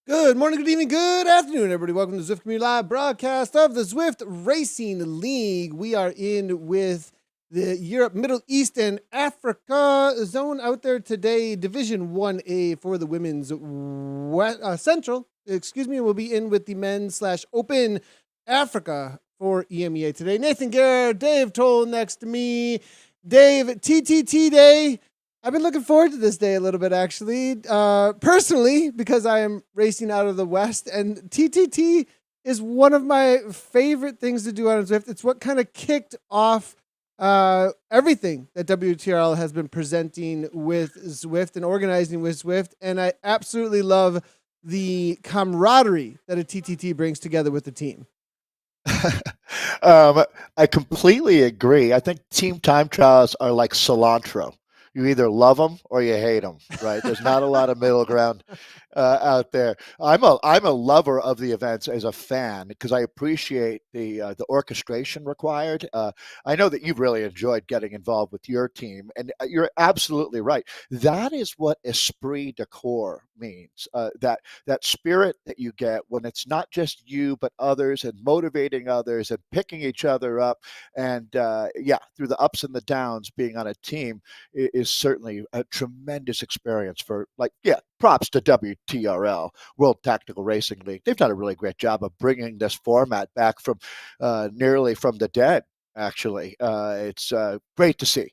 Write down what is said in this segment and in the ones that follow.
Good morning, good evening, good afternoon, everybody. Welcome to Zwift Community Live broadcast of the Zwift Racing League. We are in with the Europe, Middle East, and Africa zone out there today. Division 1A for the women's Central. We'll be in with the men's/Open Africa for EMEA today. Nathan Guerra, Dave Towle next to me. Dave, TTT Day. I've been looking forward to this day a little bit, actually, personally, because I am racing out of the West, and TTT is one of my favorite things to do on Zwift. It's what kind of kicked off everything that WTRL has been presenting with Zwift and organizing with Zwift, and I absolutely love the camaraderie that a TTT brings together with the team. I completely agree. I think team time trials are like cilantro. You either love them or you hate them, right? There's not a lot of middle ground out there. I'm a lover of the events as a fan because I appreciate the orchestration required. I know that you've really enjoyed getting involved with your team, and you're absolutely right. That is what esprit de corps means. That spirit that you get when it's not just you but others, and motivating others and picking each other up, and through the ups and the downs, being on a team is certainly a tremendous experience for, props to WTRL, World Tactical Racing League. They've done a really great job of bringing this format back from nearly from the dead, actually. It's great to see.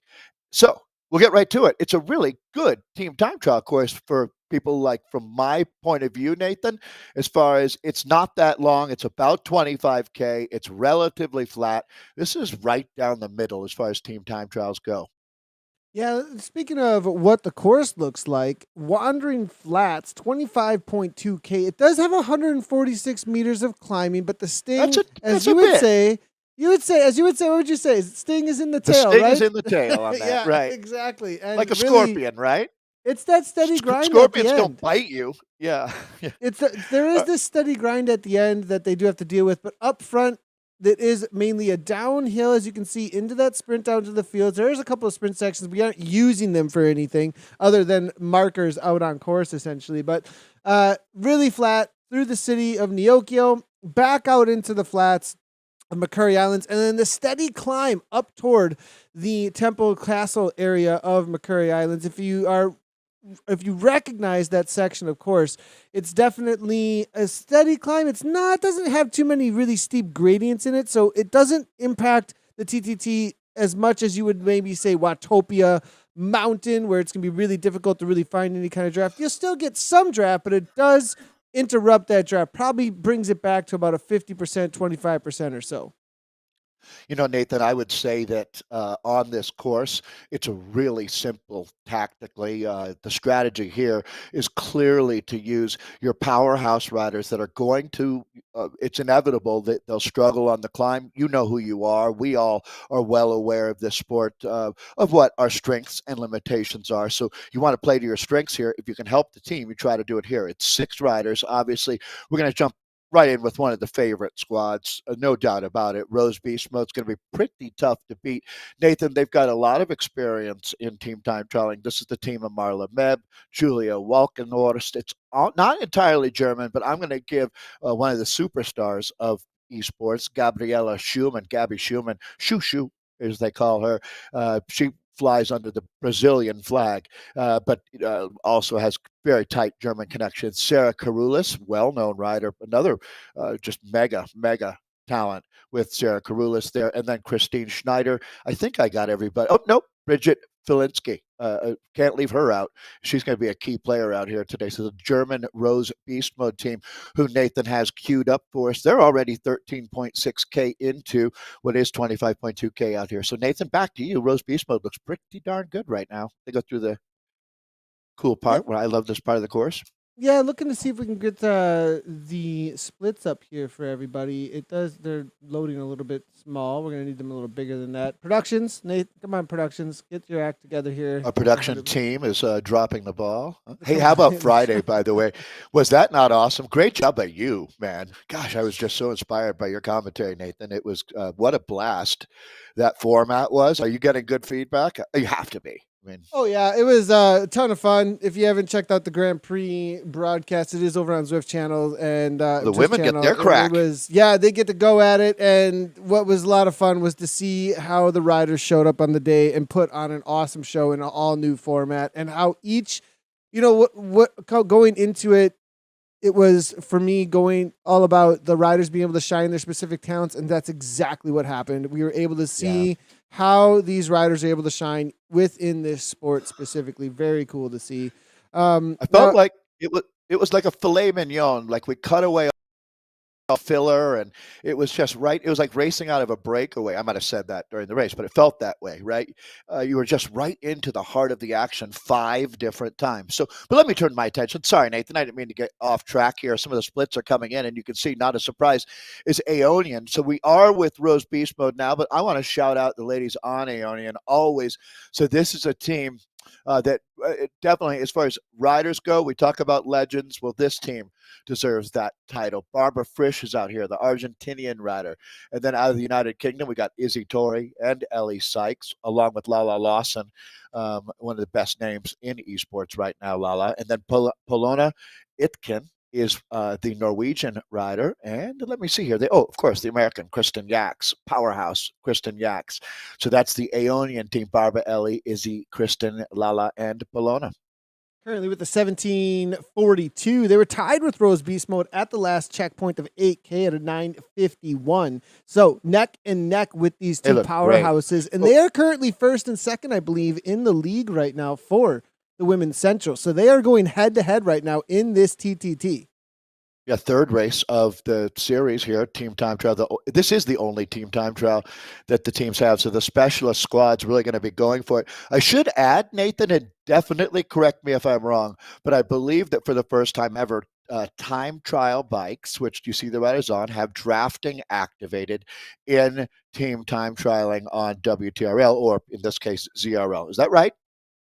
So we'll get right to it. It's a really good team time trial course for people, like, from my point of view, Nathan, as far as it's not that long. It's about 25K. It's relatively flat. This is right down the middle as far as team time trials go. Yeah, speaking of what the course looks like, Wandering Flats, 25.2K. It does have 146 meters of climbing, but the sting, as you would say, what would you say? Sting is in the tail, sting right? is in the tail on that, Yeah, right? exactly. And Like a really, scorpion, right? it's that steady grind at the Scorpions end. don't bite you. Yeah. There is this steady grind at the end that they do have to deal with, but up front, that is mainly a downhill, as you can see, into that sprint down to the fields. There's a couple of sprint sections. We aren't using them for anything other than markers out on course, essentially. But really flat through the city of Neokio, back out into the flats of Macquarie Islands, and then the steady climb up toward the Temple Castle area of Macquarie Islands. If you recognize that section, of course, it's definitely a steady climb. Doesn't have too many really steep gradients in it, so it doesn't impact the TTT as much as you would maybe say Watopia Mountain, where it's going to be really difficult to really find any kind of draft. You'll still get some draft, but it does interrupt that draft. Probably brings it back to about a 50%, 25% or so. Nathan, I would say that on this course, it's a really simple tactically. The strategy here is clearly to use your powerhouse riders that are going to, it's inevitable that they'll struggle on the climb. You know who you are. We all are well aware of this sport, of what our strengths and limitations are. So you want to play to your strengths here. If you can help the team, you try to do it here. It's 6 riders. Obviously, we're going to jump right in with one of the favorite squads, no doubt about it. Rose Beast Mode's going to be pretty tough to beat. Nathan, they've got a lot of experience in team time trialing. This is the team of Marla Meb, Julia Walkenhorst. It's not entirely German, but I'm going to give one of the superstars of esports, Gabriela Schumann, Gabby Schumann, Shushu, as they call her. She flies under the Brazilian flag, but also has very tight German connections. Sarah Carulis, well-known rider, another just mega talent with Sarah Carulis there, and then Christine Schneider. I think I got everybody. Oh, nope, Bridget Filinski. Can't leave her out. She's going to be a key player out here today. So the German Rose Beast Mode team, who Nathan has queued up for us, they're already 13.6K into what is 25.2K out here. So Nathan, back to you. Rose Beast Mode looks pretty darn good right now. They go through the cool part where I love this part of the course. Yeah, looking to see if we can get the splits up here for everybody. They're loading a little bit small. We're going to need them a little bigger than that. Productions, Nate, come on, Productions. Get your act together here. Our production team is dropping the ball. Hey, how about Friday, by the way? Was that not awesome? Great job by you, man. Gosh, I was just so inspired by your commentary, Nathan. It was what a blast that format was. Are you getting good feedback? You have to be. I mean, Oh yeah, it was a ton of fun. If you haven't checked out the Grand Prix broadcast, it is over on Zwift channel and the Zwift women get channel, their and it crack. was they get to go at it. And what was a lot of fun was to see how the riders showed up on the day and put on an awesome show in an all new format, and how each, going into it, it was for me going all about the riders being able to shine their specific talents, and that's exactly what happened. We were able to Yeah. see how these riders are able to shine within this sport specifically. Very cool to see. I felt Now, like it was like a filet mignon. Like we cut away filler, and it was just right. It was like racing out of a breakaway. I might have said that during the race, but it felt that way, right? You were just right into the heart of the action 5 different times. So, but let me turn my attention. Sorry, Nathan, I didn't mean to get off track here. Some of the splits are coming in, and you can see, not a surprise, is Aeonian. So we are with Rose Beast Mode now, but I want to shout out the ladies on Aeonian always. So this is a team that definitely, as far as riders go, we talk about legends. Well, this team deserves that title. Barbara Frisch is out here, the Argentinian rider. And then out of the United Kingdom, we got Izzy Torrey and Ellie Sykes, along with Lala Lawson, one of the best names in esports right now, Lala. And then Polona Itkin is the Norwegian rider. And let me see here. Of course, the American Kristen Yax, powerhouse Kristen Yax. So that's the Aeonian team: Barbara, Ellie, Izzy, Kristen, Lala, and Polona. currently with the 1742, they were tied with Rose Beast Mode at the last checkpoint of 8K at a 951. So neck and neck with these They two look great. powerhouses, and they are currently first and second, I believe, in the league right now for the Women's Central. So they are going head to head right now in this TTT. Yeah, third race of the series here, team time trial. This is the only team time trial that the teams have, so the specialist squad's really going to be going for it. I should add, Nathan, and definitely correct me if I'm wrong, but I believe that for the first time ever, time trial bikes, which you see the riders on, have drafting activated in team time trialing on WTRL, or in this case, ZRL. Is that right?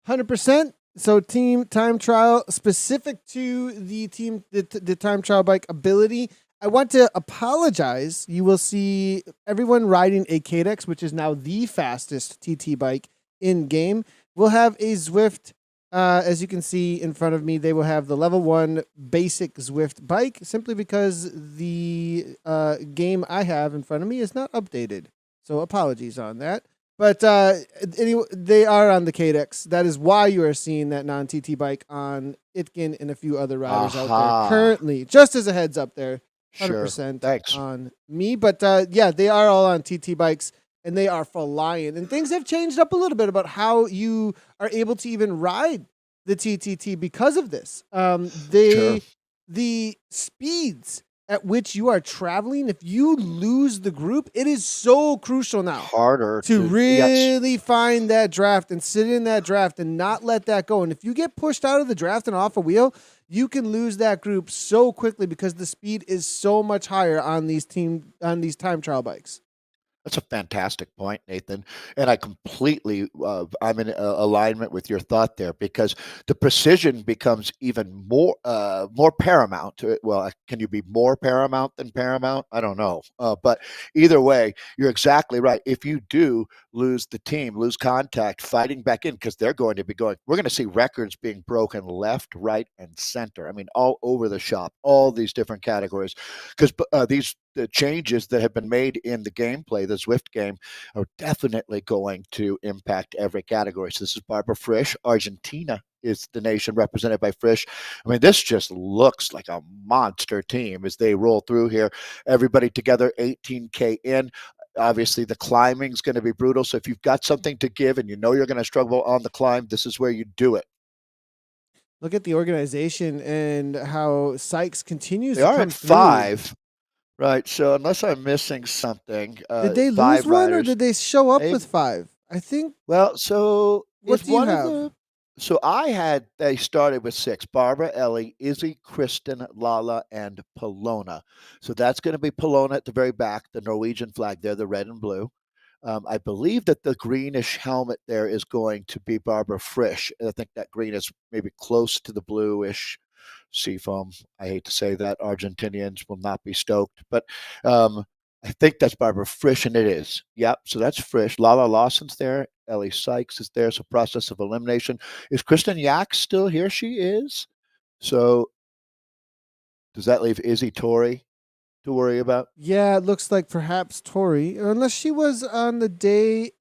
100%. So team time trial specific to the time trial bike ability. I want to apologize. You will see everyone riding a Cadex, which is now the fastest TT bike in game. We'll have a Zwift. As you can see in front of me, they will have the level 1 basic Zwift bike, simply because the game I have in front of me is not updated. So apologies on that. But anyway, they are on the Cadex. That is why you are seeing that non-TT bike on Itkin and a few other riders out there Aha. currently. Just as a heads up there, Sure. 100% Thanks. on me. But yeah, they are all on TT bikes, and they are flying. And things have changed up a little bit about how you are able to even ride the TTT because of this. Sure. The speeds at which you are traveling, if you lose the group, it is so crucial now Harder to to, yes. really find that draft and sit in that draft and not let that go. And if you get pushed out of the draft and off a wheel, you can lose that group so quickly because the speed is so much higher on these time trial bikes. That's a fantastic point, Nathan, and I completely I'm in alignment with your thought there, because the precision becomes even more paramount. Well, can you be more paramount than paramount? I don't know, but either way, you're exactly right. If you do lose the team, lose contact, fighting back in, because they're going to be going. We're going to see records being broken left, right, and center. I mean, all over the shop, all these different categories, because these the changes that have been made in the gameplay, the Zwift game, are definitely going to impact every category. So this is Barbara Frisch. Argentina is the nation represented by Frisch. I mean, this just looks like a monster team as they roll through here. Everybody together, 18K in. Obviously, the climbing is going to be brutal. So if you've got something to give and you know you're going to struggle on the climb, this is where you do it. Look at the organization and how Sykes continues They to are come at through. 5. Right. So unless I'm missing something, Did they lose 5 one or riders. did they show up They with 5? I think. Well, so What is do you one of have? the so they started with 6: Barbara, Ellie, Izzy, Kristen, Lala, and Polona. So that's going to be Polona at the very back, the Norwegian flag there, the red and blue. I believe that the greenish helmet there is going to be Barbara Frisch. I think that green is maybe close to the bluish seafoam. I hate to say that. Argentinians will not be stoked, but I think that's Barbara Frisch, and it is. Yep. So that's Frisch. Lala Lawson's there. Ellie Sykes is there. So process of elimination. Is Kristen Yak still here? She is. So does that leave Izzy Tori to worry about? Yeah, it looks like perhaps Tori, unless she was on the day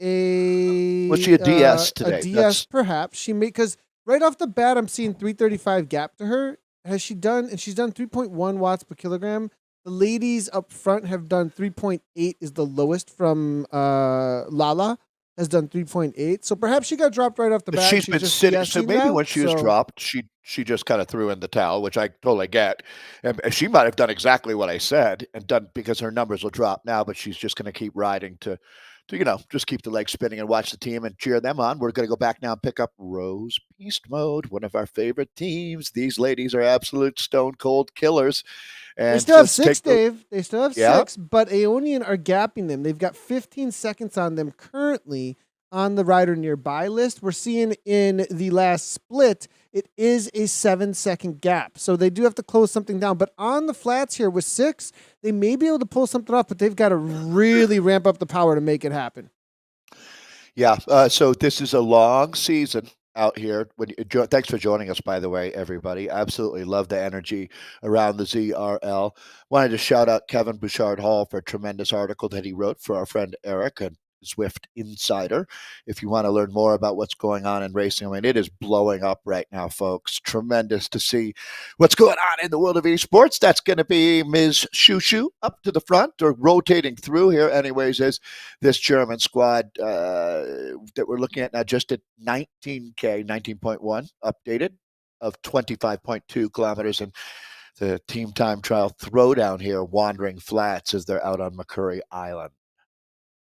Was she a DS a today? DS, That's perhaps she may, because right off the bat I'm seeing 335 gap to her. Has she done? And she's done 3.1 watts per kilogram. The ladies up front have done 3.8 is the lowest from Lala has done 3.8. So perhaps she got dropped right off the bat. And she's she's been just sitting. So DSing maybe now. when she was So dropped, she just kind of threw in the towel, which I totally get. And she might have done exactly what I said and done because her numbers will drop now, but she's just going to keep riding to just keep the legs spinning and watch the team and cheer them on. We're going to go back now and pick up Rose Beast Mode, one of our favorite teams. These ladies are absolute stone cold killers. they And still have let's six, take the, Dave. They still have yeah. six, but Aeonian are gapping them. They've got 15 seconds on them currently on the rider nearby list. We're seeing in the last split, it is a 7-second gap. So they do have to close something down. But on the flats here with 6, they may be able to pull something off, but they've got to really ramp up the power to make it happen. Yeah. So this is a long season out here. Thanks for joining us, by the way, everybody. Absolutely love the energy around the ZRL. Wanted to shout out Kevin Bouchard Hall for a tremendous article that he wrote for our friend Eric and Zwift Insider. If you want to learn more about what's going on in racing, I mean, it is blowing up right now, folks. Tremendous to see what's going on in the world of esports. That's going to be Ms. Shushu up to the front or rotating through here, anyways, is this German squad that we're looking at now, just at 19K, 19.1 updated of 25.2 kilometers. And the team time trial throwdown here, Wandering Flats, as they're out on McCurry Island,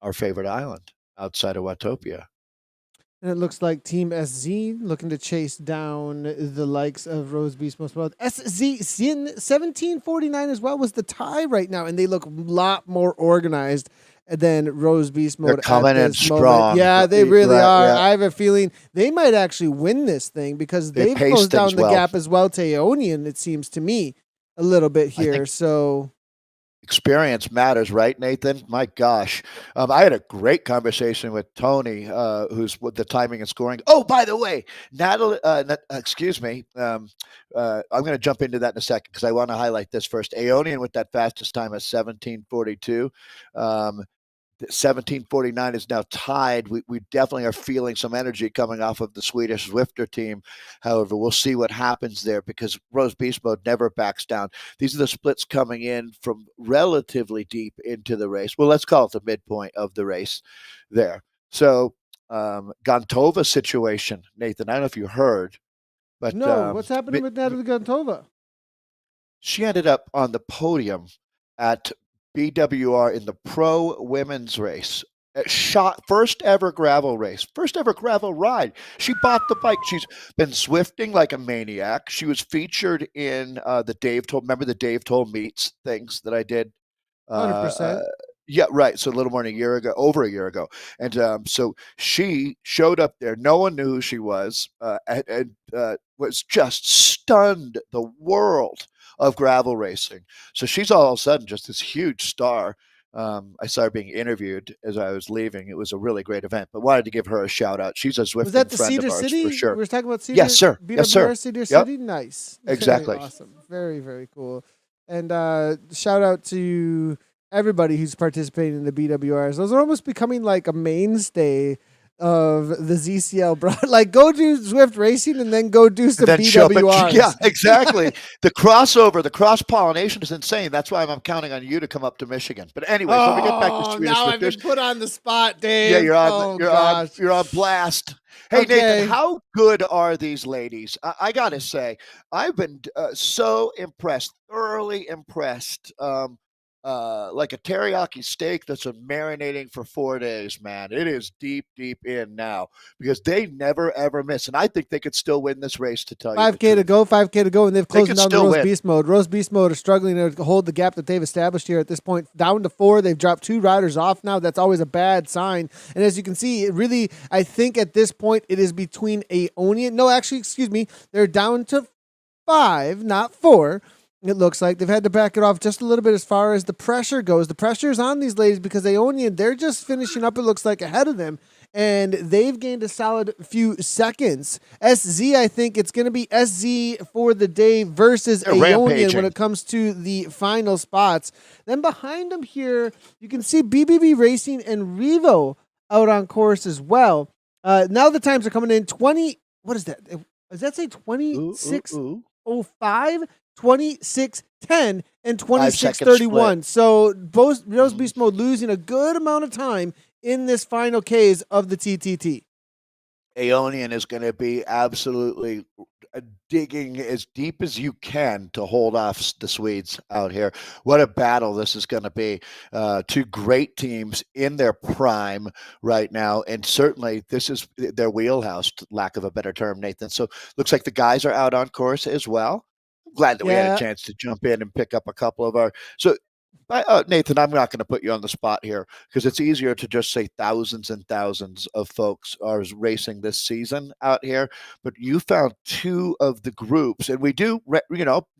our favorite island outside of Watopia. And it looks like Team SZ looking to chase down the likes of Rose Beast Most Wild. SZ Sin 1749 as well was the tie right now, and they look a lot more organized than Rose Beast Mode. They're coming in strong. Moment. Yeah, they really are. Yeah. I have a feeling they might actually win this thing because they've closed down the gap as well to Aeonian, it seems to me, a little bit here. So experience matters, right, Nathan? My gosh. I had a great conversation with Tony, who's with the timing and scoring. Oh, by the way, Natalie, excuse me. I'm going to jump into that in a second because I want to highlight this first. Aeonian with that fastest time of 17:42. 17:49 is now tied. We definitely are feeling some energy coming off of the Swedish Zwifter team. However, we'll see what happens there because Rose Beast Mode never backs down. These are the splits coming in from relatively deep into the race. Well, let's call it the midpoint of the race there. So Gontova situation, Nathan, I don't know if you heard, but no, what's happening with Natalie Gontova? She ended up on the podium at BWR in the pro women's race. First ever gravel race, first ever gravel ride. She bought the bike. She's been Zwifting like a maniac. She was featured in the Dave Towle. Remember the Dave Towle meets things that I did? 100%. Yeah, right. So a little more than a year ago, over a year ago. And so she showed up there. No one knew who she was and was just stunned the world of gravel racing. So she's all of a sudden just this huge star. I saw her being interviewed as I was leaving. It was a really great event, but wanted to give her a shout out. She's a Zwifting Was that the friend Cedar of ours City? for sure. We were talking about Cedar. Yes, sir. BWR, Yes, sir. Cedar Yep. City. Nice. Exactly. Very awesome. Very, very cool. And shout out to everybody who's participating in the BWRs. Those are almost becoming like a mainstay of the ZCL, bro. Like, go do Zwift racing and then go do some BWRs. Yeah, exactly. The crossover, the cross-pollination is insane. That's why I'm counting on you to come up to Michigan. But anyways, let me get back to Swedish now Zwifters. I've been put on the spot, Dave. Yeah, you're on blast. Hey, Okay. Nathan, how good are these ladies? I got to say, I've been so impressed, thoroughly impressed. Like a teriyaki steak that's been marinating for 4 days, man. It is deep, deep in now because they never, ever miss. And I think they could still win this race, to tell you. 5K to go, 5K to go, and they've closed down the Rose Beast Mode. Rose Beast Mode are struggling to hold the gap that they've established here at this point. Down to 4, they've dropped 2 riders off now. That's always a bad sign. And as you can see, it really, I think at this point, it is between Aeonian. No, actually, excuse me. They're down to 5, not 4. It looks like they've had to back it off just a little bit as far as the pressure goes. The pressure is on these ladies because Aeonian, they're just finishing up, it looks like, ahead of them. and they've gained a solid few seconds. SZ, I think it's going to be SZ for the day versus They're Aeonian when rampaging. it comes to the final spots. Then behind them here, you can see BBB Racing and Revo out on course as well. Now the times are coming in 20. What is that? Does that say 26:05, 26:10, and 26:31? So both those Beast Mode losing a good amount of time in this final Ks of the TTT. Aeonian is going to be absolutely digging as deep as you can to hold off the Swedes out here. What a battle this is going to be. Two great teams in their prime right now, and certainly this is their wheelhouse, lack of a better term, Nathan. So looks like the guys are out on course as well. Glad that we had a chance to jump in and pick up a couple of our. So Nathan, I'm not going to put you on the spot here because it's easier to just say thousands and thousands of folks are racing this season out here. But you found two of the groups, and we do,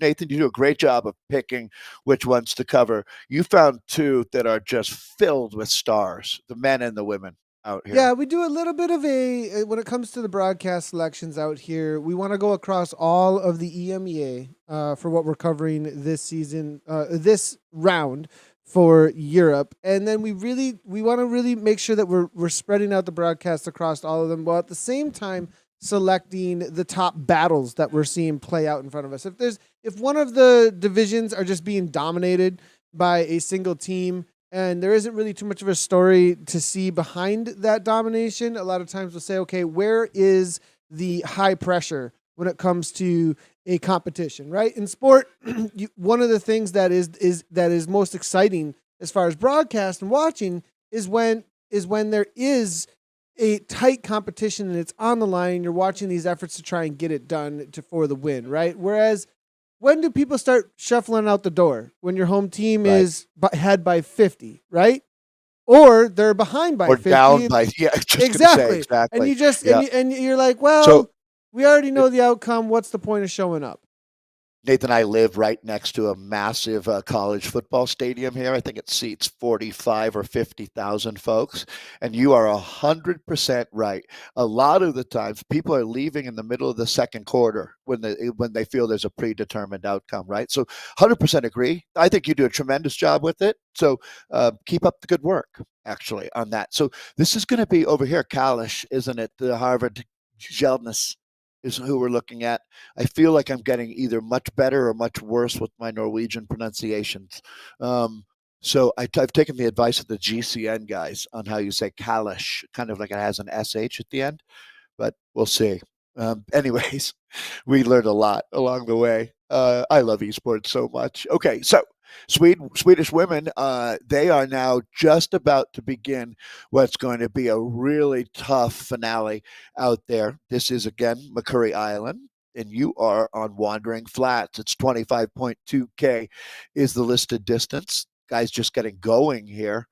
Nathan, you do a great job of picking which ones to cover. You found two that are just filled with stars, the men and the women out here. Yeah, we do a little bit of when it comes to the broadcast selections out here, we want to go across all of the EMEA for what we're covering this season, this round for Europe. And then we want to really make sure that we're spreading out the broadcast across all of them, while at the same time selecting the top battles that we're seeing play out in front of us. If one of the divisions are just being dominated by a single team, and there isn't really too much of a story to see behind that domination, a lot of times we'll say, okay, where is the high pressure when it comes to a competition, right? In sport, one of the things that is most exciting as far as broadcast and watching is when there is a tight competition and it's on the line. You're watching these efforts to try and get it done for the win, right? Whereas when do people start shuffling out the door? When your home team is ahead by 50, right? Or they're behind by 50. Or down by, exactly. And you just, and you're like, well, we already know the outcome. What's the point of showing up? Nathan, I live right next to a massive college football stadium here. I think it seats 45 or 50,000 folks. And you are 100% right. A lot of the times people are leaving in the middle of the second quarter when they feel there's a predetermined outcome, right? So 100% agree. I think you do a tremendous job with it. So keep up the good work, actually, on that. So this is going to be over here, Kalish, isn't it? The Harvard Gelness is who we're looking at. I feel like I'm getting either much better or much worse with my Norwegian pronunciations. So I've taken the advice of the GCN guys on how you say Kalish, kind of like it has an SH at the end, but we'll see. Anyways, we learned a lot along the way. I love esports so much. Okay, so Swedish women, they are now just about to begin what's going to be a really tough finale out there. This is, again, McCurry Island, and you are on Wandering Flats. It's 25.2K is the listed distance. Guys just getting going here.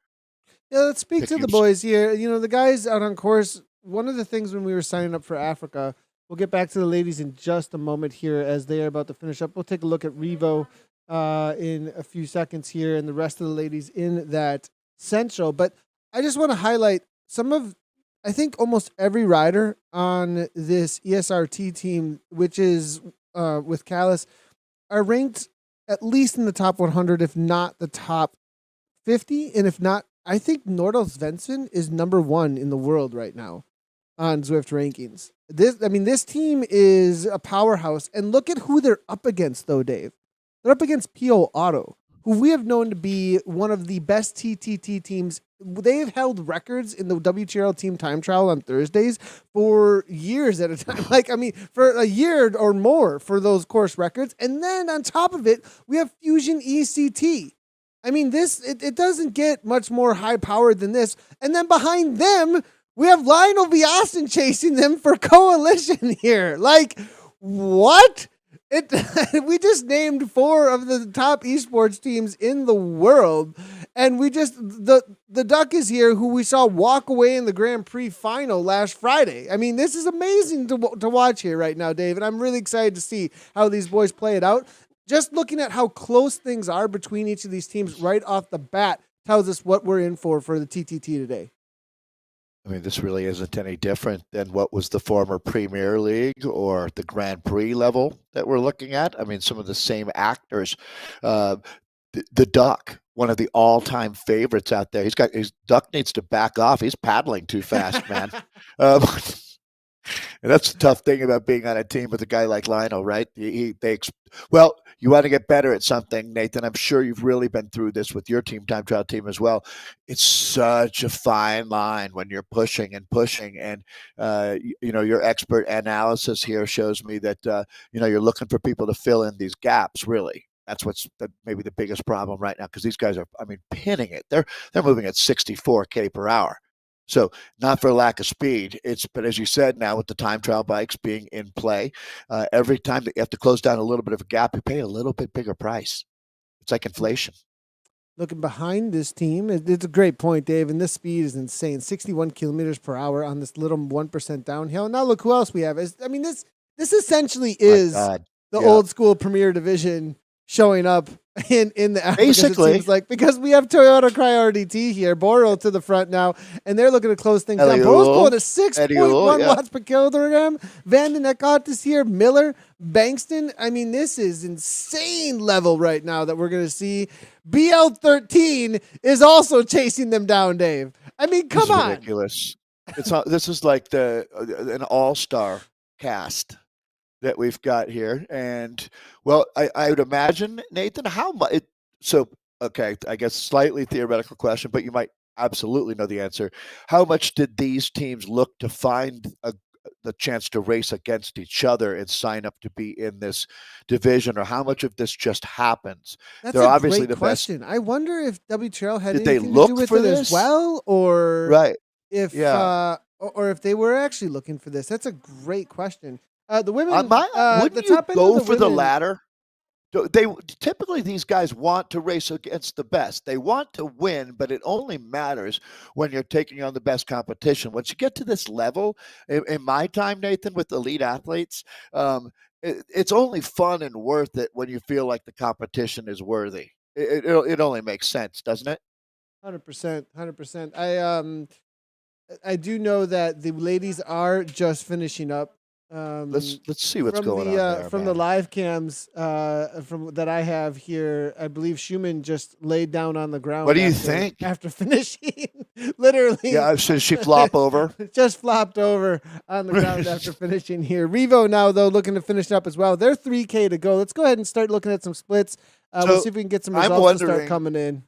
Yeah, let's speak to the boys here. You know, the guys out on course, one of the things when we were signing up for Africa, we'll get back to the ladies in just a moment here as they are about to finish up. We'll take a look at Revo in a few seconds here and the rest of the ladies in that central. But I just want to highlight I think almost every rider on this ESRT team, which is with Callis, are ranked at least in the top 100, if not the top 50. And if not, I think Nordal Svensson is number 1 in the world right now on Zwift rankings. This team is a powerhouse. And look at who they're up against, though, Dave. They're up against Pio Auto, who we have known to be one of the best TTT teams. They have held records in the WTRL team time trial on Thursdays for years at a time. For a year or more for those course records. And then on top of it, we have Fusion ECT. It doesn't get much more high powered than this. And then behind them, we have Lionel Viasen chasing them for Coalition here. What? We just named 4 of the top esports teams in the world, and the Duck is here, who we saw walk away in the Grand Prix final last Friday. This is amazing to watch here right now, Dave, and I'm really excited to see how these boys play it out. Just looking at how close things are between each of these teams right off the bat tells us what we're in for the TTT today. I mean, this really isn't any different than what was the former Premier League or the Grand Prix level that we're looking at. I mean, some of the same actors. Uh, the Duck, one of the all-time favorites out there. His Duck needs to back off. He's paddling too fast, man. Um, and that's the tough thing about being on a team with a guy like Lionel, right? Well, you want to get better at something, Nathan. I'm sure you've really been through this with your time trial team as well. It's such a fine line when you're pushing and pushing, and your expert analysis here shows me that you're looking for people to fill in these gaps. Really, that's maybe the biggest problem right now because these guys are, I mean, pinning it. They're moving at 64K per hour. So not for lack of speed. But as you said, now with the time trial bikes being in play, every time that you have to close down a little bit of a gap, you pay a little bit bigger price. It's like inflation. Looking behind this team, it's a great point, Dave. And this speed is insane. 61 kilometers per hour on this little 1% downhill. Now look who else we have. This essentially is the old school Premier Division showing up in the Africa, basically, it seems like, because we have Toyota Cryo RDT here, Boro to the front now, and they're looking to close things down. Boro's going to 6.1 watts per kilogram. Van den Eckhout is here, Miller, Bankston. I mean, this is insane level right now that we're going to see. BL13 is also chasing them down, Dave. I mean, come on. Ridiculous. This is like an all-star cast that we've got here. And well, I would imagine, Nathan, how much? Okay, I guess slightly theoretical question, but you might absolutely know the answer. How much did these teams look to find the chance to race against each other and sign up to be in this division, or how much of this just happens? They're obviously the question. I wonder if WTRL had anything to do with it as well, or if or if they were actually looking for this. That's a great question. The women, wouldn't you go for the latter? Typically these guys want to race against the best. They want to win, but it only matters when you're taking on the best competition. Once you get to this level, in my time, Nathan, with elite athletes, it's only fun and worth it when you feel like the competition is worthy. It only makes sense, doesn't it? 100%, 100%. I do know that the ladies are just finishing up. Let's see what's going on there, from the live cams from that I have here. I believe Schumann just laid down on the ground. What do you think after finishing? Literally, yeah. Should she flop over? Just flopped over on the ground after finishing here. Revo now though looking to finish up as well. They're 3K to go. Let's go ahead and start looking at some splits. We'll see if we can get some results to start coming in.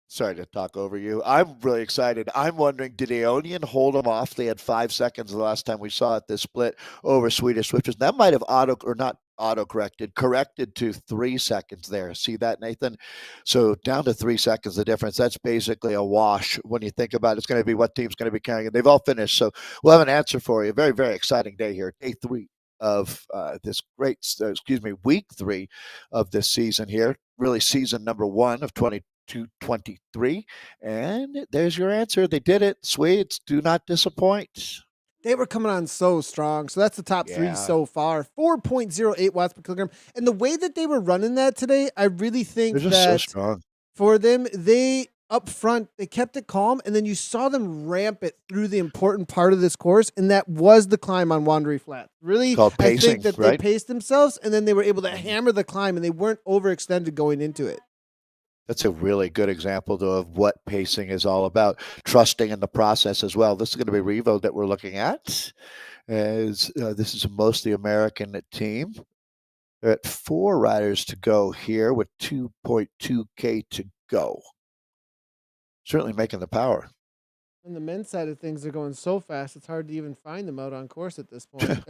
Sorry to talk over you. I'm really excited. I'm wondering, did Aeonian hold them off? They had 5 seconds the last time we saw it, this split over Swedish Swifters. That might have corrected to 3 seconds there. See that, Nathan? So down to 3 seconds, the difference. That's basically a wash when you think about it. It's going to be what team's going to be carrying it. They've all finished. So we'll have an answer for you. Very, very exciting day here. Day 3 of this week 3 of this season here. Really season number 1 of 2023, and there's your answer. They did it. Swedes do not disappoint. They were coming on so strong. So that's the top 3 so far. 4.08 watts per kilogram. And the way that they were running that today, I really think they're just so strong. For them, they up front, they kept it calm, and then you saw them ramp it through the important part of this course, and that was the climb on Wanderley Flat. Really, called pacing, I think that they paced themselves, and then they were able to hammer the climb, and they weren't overextended going into it. That's a really good example, though, of what pacing is all about. Trusting in the process as well. This is going to be Revo that we're looking at. This is a mostly American team. They're at 4 riders to go here with 2.2K to go. Certainly making the power. On the men's side of things, they're going so fast, it's hard to even find them out on course at this point.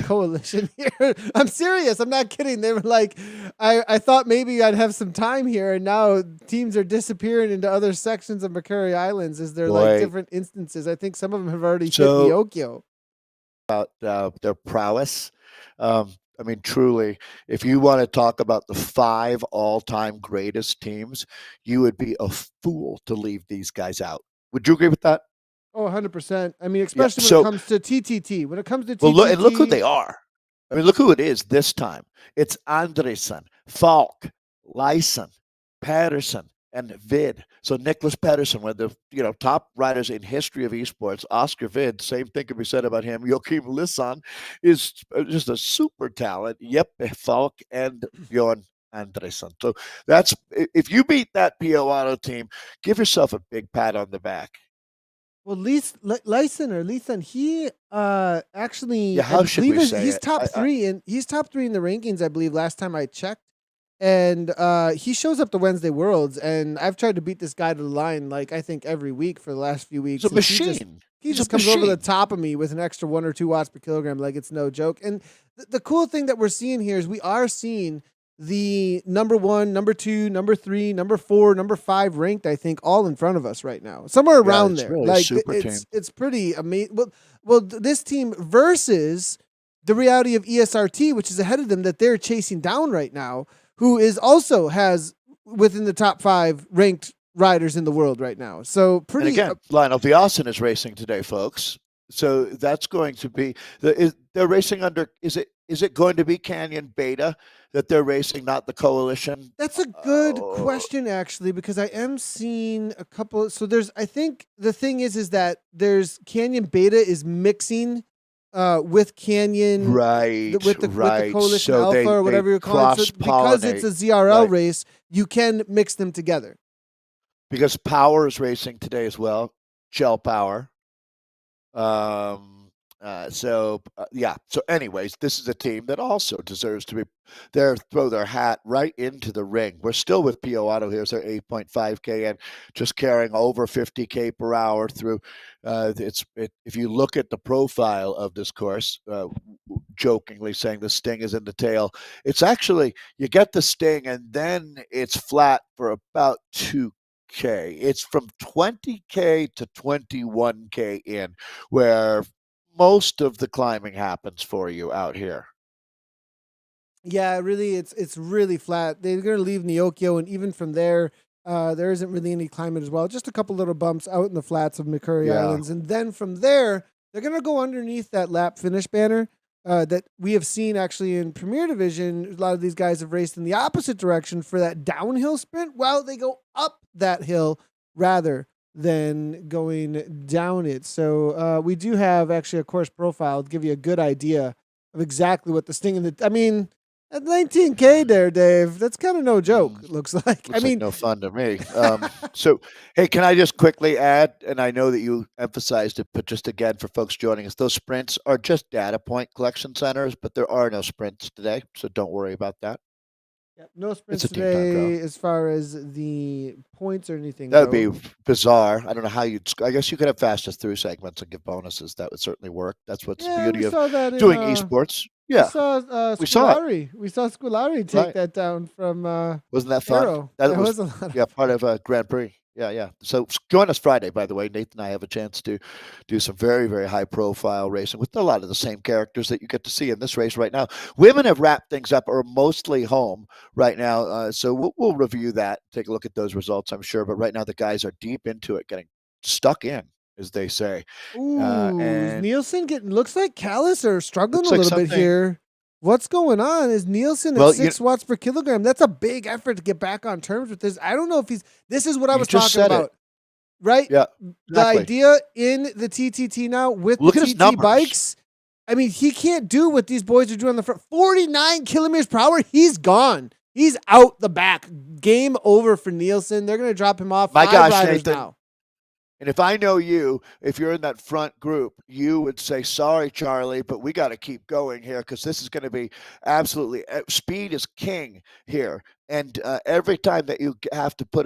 Coalition here. I'm serious. I'm not kidding. They were like, I thought maybe I'd have some time here, and now teams are disappearing into other sections of Macquarie Islands as they're like different instances. I think some of them have already hit Biocchio. About their prowess. I mean, truly, if you want to talk about the 5 all-time greatest teams, you would be a fool to leave these guys out. Would you agree with that? Oh, 100%. I mean, especially when it comes to TTT. When it comes to TTT. Well, look who they are. I mean, look who it is this time. It's Andresen, Falk, Lyson, Patterson, and Vid. So Nicholas Pedersen, one of the top riders in history of esports, Oscar Vid, same thing can be said about him. Joachim Lisson is just a super talent. Jeppe Falk and Bjorn Andresen. So that's if you beat that Pio Auto team, give yourself a big pat on the back. Well, Leeson, he actually, Yeah, I how should believe we say he's it? top three, and he's top three in the rankings. I believe last time I checked, and he shows up to Wednesday Worlds, and I've tried to beat this guy to the line like I think every week for the last few weeks. He's a And machine. He just comes over the top of me with an extra 1 or 2 watts per kilogram, like it's no joke. And the cool thing that we're seeing here is we are seeing the number 1, number 2, number 3, number 4, number 5 ranked, I think, all in front of us right now, somewhere around there. Really like super team. It's pretty amazing. Well, this team versus the reality of ESRT, which is ahead of them, that they're chasing down right now, who is also has within the top 5 ranked riders in the world right now. So pretty. And again, Lionel Viasen is racing today, folks. So that's going to be they're racing under. Is it going to be Canyon Beta that they're racing, not the Coalition? That's a good question, actually, because I am seeing a couple. So I think the thing is that there's Canyon Beta is mixing with Canyon, right, with the Coalition so Alpha or whatever you're calling it. So because it's a ZRL race, you can mix them together. Because Power is racing today as well, Gel Power. So anyways, this is a team that also deserves to be there, throw their hat right into the ring. We're still with Pio Auto. Here's their 8.5K and just carrying over 50K per hour through. If you look at the profile of this course, jokingly saying the sting is in the tail, it's actually, you get the sting and then it's flat for about 2K. It's from 20K to 21K in, where most of the climbing happens for you out here. Yeah, really, it's really flat. They're going to leave Neokyo, and even from there, there isn't really any climbing as well. Just a couple little bumps out in the flats of McCurry Islands, and then from there, they're going to go underneath that lap finish banner that we have seen actually in Premier Division. A lot of these guys have raced in the opposite direction for that downhill sprint, while they go up that hill rather than going down it. So we do have actually a course profile to give you a good idea of exactly what the sting in I mean, at 19K there, Dave, that's kind of no joke, it looks like. Looks like no fun to me. So, hey, can I just quickly add, and I know that you emphasized it, but just again for folks joining us, those sprints are just data point collection centers, but there are no sprints today, so don't worry about that. Yep, no sprints today as far as the points or anything. That would be bizarre. I don't know how I guess you could have fastest through segments and give bonuses. That would certainly work. That's what's the beauty of doing esports. Yeah, we saw Scolari take that down from. Wasn't that fun? Arrow. That was a lot part of a Grand Prix. Yeah. So join us Friday, by the way. Nathan and I have a chance to do some very, very high profile racing with a lot of the same characters that you get to see in this race right now. Women have wrapped things up or mostly home right now. So we'll review that, take a look at those results, I'm sure. But right now the guys are deep into it, getting stuck in, as they say. Ooh, and Nielsen looks like Callis are struggling a little bit here. What's going on? Is Nielsen at 6 watts per kilogram? That's a big effort to get back on terms with this. I don't know if this is what I was talking about. Right? Yeah. Exactly. The idea in the TTT now with the TT bikes, I mean, he can't do what these boys are doing on the front. 49 kilometers per hour, he's gone. He's out the back. Game over for Nielsen. They're going to drop him off. My gosh, riders Nathan. now. And if I know you, if you're in that front group, you would say, sorry, Charlie, but we got to keep going here because this is going to be absolutely – speed is king here. And every time that you have to put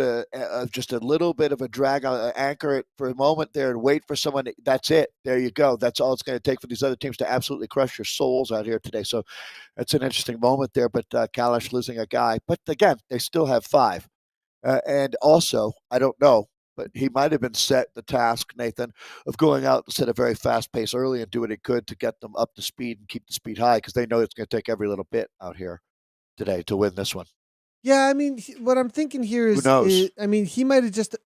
just a little bit of a drag on, anchor it for a moment there and wait for someone, that's it. There you go. That's all it's going to take for these other teams to absolutely crush your souls out here today. So that's an interesting moment there, but Kalash losing a guy. But again, they still have 5. And also, I don't know, but he might have been set the task, Nathan, of going out and set a very fast pace early and do what he could to get them up to speed and keep the speed high because they know it's going to take every little bit out here today to win this one. Yeah, I mean, what I'm thinking here is, who knows? He might have just,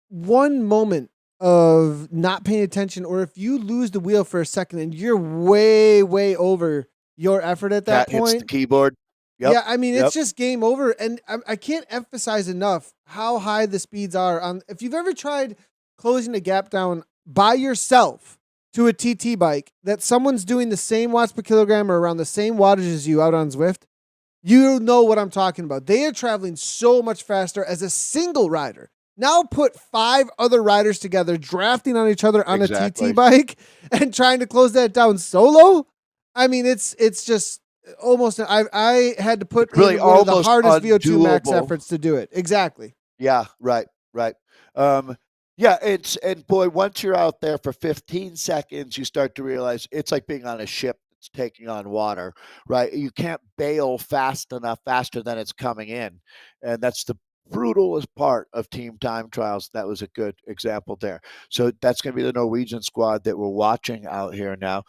one moment of not paying attention, or if you lose the wheel for a second and you're way, way over your effort at that point. Hits the keyboard. Yep. Yeah, I mean it's Yep. just game over, and I can't emphasize enough how high the speeds are on. If you've ever tried closing a gap down by yourself to a TT bike, that someone's doing the same watts per kilogram or around the same wattage as you out on Zwift, you know what I'm talking about. They are traveling so much faster as a single rider. Now put 5 other riders together, drafting on each other on a TT Exactly. bike and trying to close that down solo. I mean, it's just almost. I had to put It's really in one of the almost hardest VO2 max undoable. efforts to do it. Exactly. Yeah, right, right. Um, yeah, and boy, once you're out there for 15 seconds, you start to realize it's like being on a ship that's taking on water, right? You can't bail fast enough, faster than it's coming in, and that's the brutalest part of team time trials. That was a good example there. So that's going to be the Norwegian squad that we're watching out here now.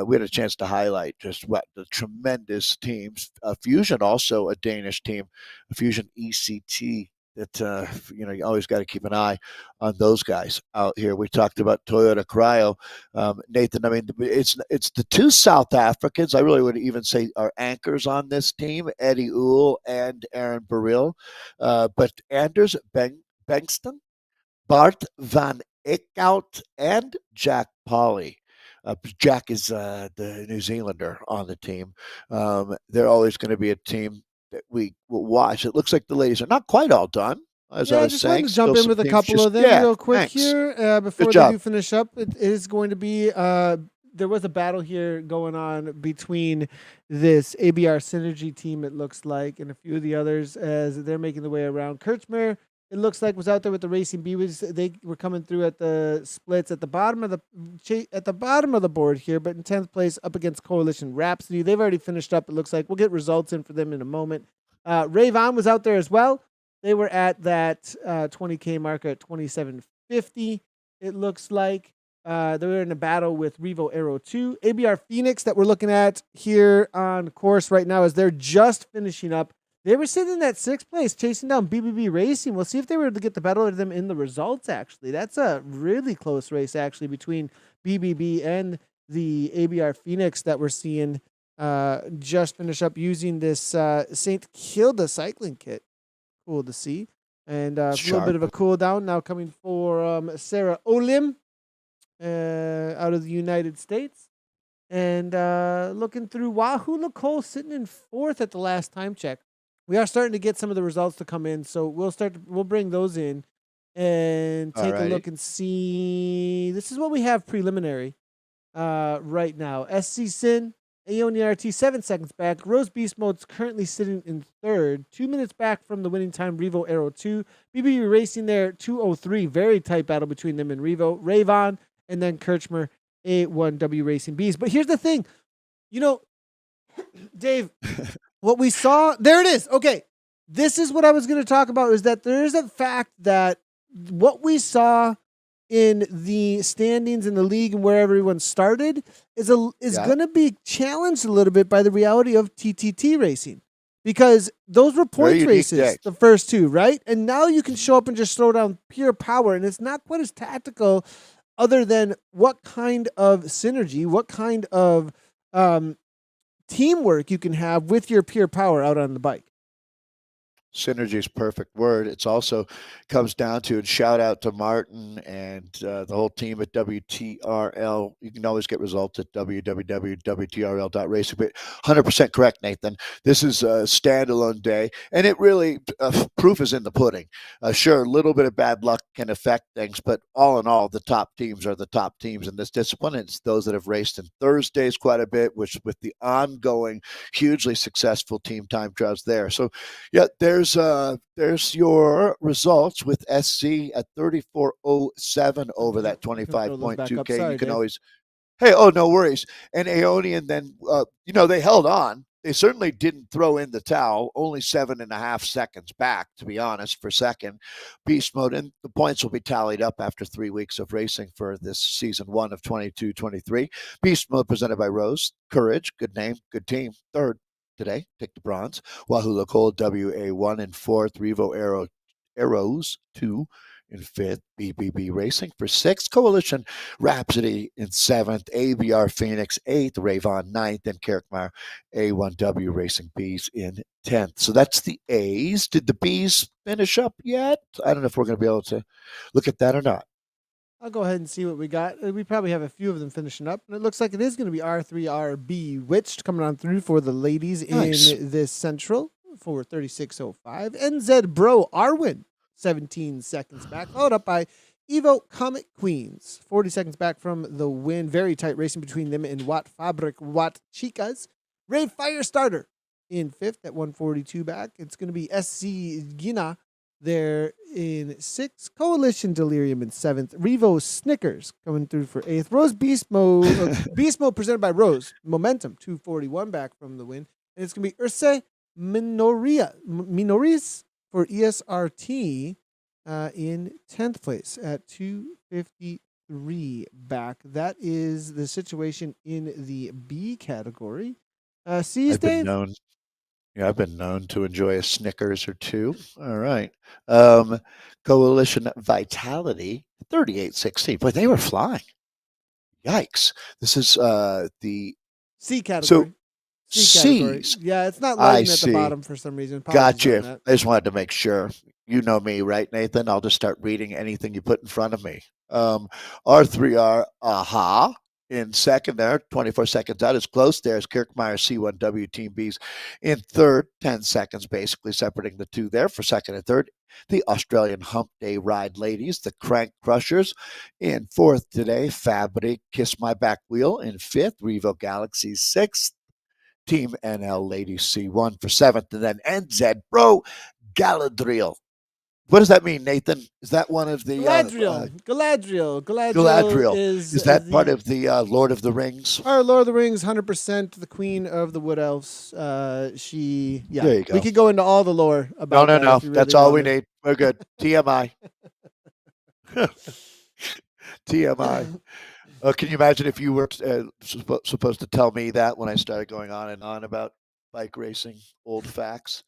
We had a chance to highlight just what the tremendous teams. Fusion, also a Danish team, Fusion ECT, that you always got to keep an eye on those guys out here. We talked about Toyota Cryo, Nathan. I mean, it's the 2 South Africans. I really would even say are anchors on this team: Eddie Uhl and Aaron Baril. But Anders Bengston, Bart van Eekhout, and Jack Polly. Jack is the New Zealander on the team. They're always going to be a team that we will watch. It looks like the ladies are not quite all done, as I Yeah, I was just wanted saying. to jump Still in some with a teams couple just, of them yeah, real quick thanks. here Good before they job. do finish up. It is going to be there was a battle here going on between this ABR Synergy team, it looks like, and a few of the others as they're making their way around. Kirchmer, it looks like, was out there with the Racing Beavers. They were coming through at the splits at the bottom of the board here, but in 10th place up against Coalition Rhapsody. They've already finished up. It looks like we'll get results in for them in a moment. Ray Vaughn was out there as well. They were at that 20K marker at 2750. It looks like they were in a battle with Revo Aero 2. ABR Phoenix that we're looking at here on course right now as they're just finishing up. They were sitting in that 6th place, chasing down BBB Racing. We'll see if they were able to get the better of them in the results, actually. That's a really close race, actually, between BBB and the ABR Phoenix that we're seeing just finish up using this St. Kilda cycling kit. Cool to see. And a little bit of a cool down now coming for Sarah Olim out of the United States. And looking through Wahoo Nicole sitting in 4th at the last time check. We are starting to get some of the results to come in, so we'll bring those in and take a look and see. This is what we have preliminary right now. SC Sin, Aeonian RT 7 seconds back. Rose Beast Mode's currently sitting in 3rd, 2 minutes back from the winning time. Revo Aero 2, BBB Racing there 203. Very tight battle between them and Revo. Ravon and then Kirchmer A1W Racing Bees. But here's the thing, Dave, what we saw there it is. Okay, this is what I was going to talk about. Is that there is a fact that what we saw in the standings in the league and where everyone started is going to be challenged a little bit by the reality of TTT racing, because those were points races, the first 2, right? And now you can show up and just throw down pure power, and it's not quite as tactical, other than what kind of synergy, what kind of teamwork you can have with your pure power out on the bike. Synergy is perfect word. It's also comes down to, and shout out to Martin and the whole team at WTRL. You can always get results at www.wtrl.racing. But 100% correct, Nathan. This is a standalone day, and it really proof is in the pudding. Sure, a little bit of bad luck can affect things, but all in all, the top teams are the top teams in this discipline. It's those that have raced in Thursdays quite a bit, which with the ongoing hugely successful team time trials there. So, yeah, there's your results with SC at 34:07 over that 25.2K. Sorry, You can Dave. always, no worries. And Aeonian then, they held on. They certainly didn't throw in the towel. Only 7.5 seconds back, to be honest, for second. Beast mode, and the points will be tallied up after 3 weeks of racing for this season 1 of 22-23. Beast mode presented by Rose. Courage, good name, good team. Third today, take the bronze. Wahoo Nicole WA1 in 4th. Revo Aero Arrows 2 in 5th, BBB Racing for 6th, Coalition Rhapsody in 7th, ABR Phoenix 8th, Ravon 9th, and Kerkmar A1W Racing Bs in 10th. So that's the A's. Did the Bs finish up yet? I don't know if we're going to be able to look at that or not. I'll go ahead and see what we got. We probably have a few of them finishing up. And it looks like it is going to be R3RB Witched coming on through for the ladies Nice. in this Central for 36.05. NZ Bro Arwin, 17 seconds back. Followed up by Evo Comet Queens, 40 seconds back from the win. Very tight racing between them and Watt Fabric Watt Chicas. Ray Firestarter in 5th at 142 back. It's going to be SC Gina there in 6th, Coalition Delirium in 7th, Revo Snickers coming through for 8th, Rose Beast Mode, Beast Mode presented by Rose, Momentum 241 back from the win, and it's going to be Urse Minoris for ESRT in 10th place at 253 back. That is the situation in the B category. C's, Dave? I've been known to enjoy a Snickers or two. All right. Coalition Vitality, 38-16. Boy, they were flying. Yikes. This is the C category. So, C category. C's. Yeah, it's not loading at the bottom for some reason. Gotcha. I just wanted to make sure. You know me, right, Nathan? I'll just start reading anything you put in front of me. R3R, Aha. In 2nd there, 24 seconds out. It's close. There's Kirkmeyer C1W Team Bs in 3rd, 10 seconds basically separating the two there for 2nd and 3rd. The Australian Hump Day Ride Ladies, the Crank Crushers in 4th today. Fabric Kiss My Back Wheel in 5th. Revo Galaxy 6th. Team NL Ladies C1 for 7th. And then NZ Bro Galadriel. What does that mean, Nathan? Is that one of the Galadriel is that part of the Lord of the Rings? Our Lord of the Rings, 100% the Queen of the Wood Elves. There you go. We could go into all the lore about. No. That's all we need. We're good. TMI. TMI. Can you imagine if you were supposed to tell me that when I started going on and on about bike racing, old facts?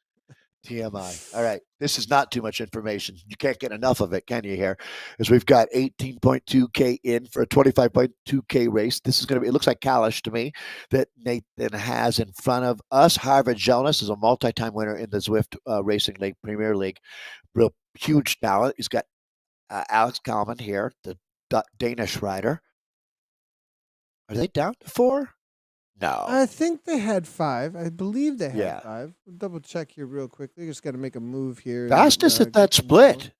TMI. All right. This is not too much information. You can't get enough of it, can you, here? As we've got 18.2K in for a 25.2K race. This is going to be, it looks like Kalish to me that Nathan has in front of us. Harvard Jonas is a multi-time winner in the Zwift Racing League, Premier League. Real huge talent. He's got Alex Kalman here, the Danish rider. Are they down to 4? No. I think they had 5. I believe they had 5. We'll double check here real quickly. Just got to make a move here. Fastest at that split.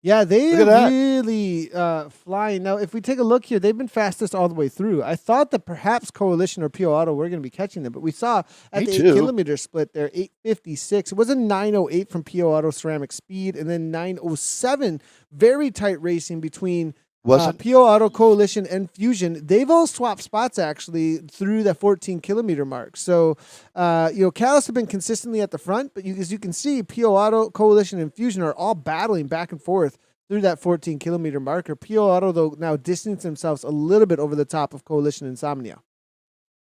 Yeah, they are really flying. Now, if we take a look here, they've been fastest all the way through. I thought that perhaps Coalition or Pio Auto were going to be catching them, but we saw at the 8-kilometer split there, 8:56. It was a 9:08 from Pio Auto Ceramic Speed, and then 9:07. Very tight racing between Pio Auto, Coalition, and Fusion. They've all swapped spots actually through that 14-kilometer mark. So, Callis have been consistently at the front, but as you can see, Pio Auto, Coalition, and Fusion are all battling back and forth through that 14-kilometer marker. Pio Auto, though, now distancing themselves a little bit over the top of Coalition Insomnia.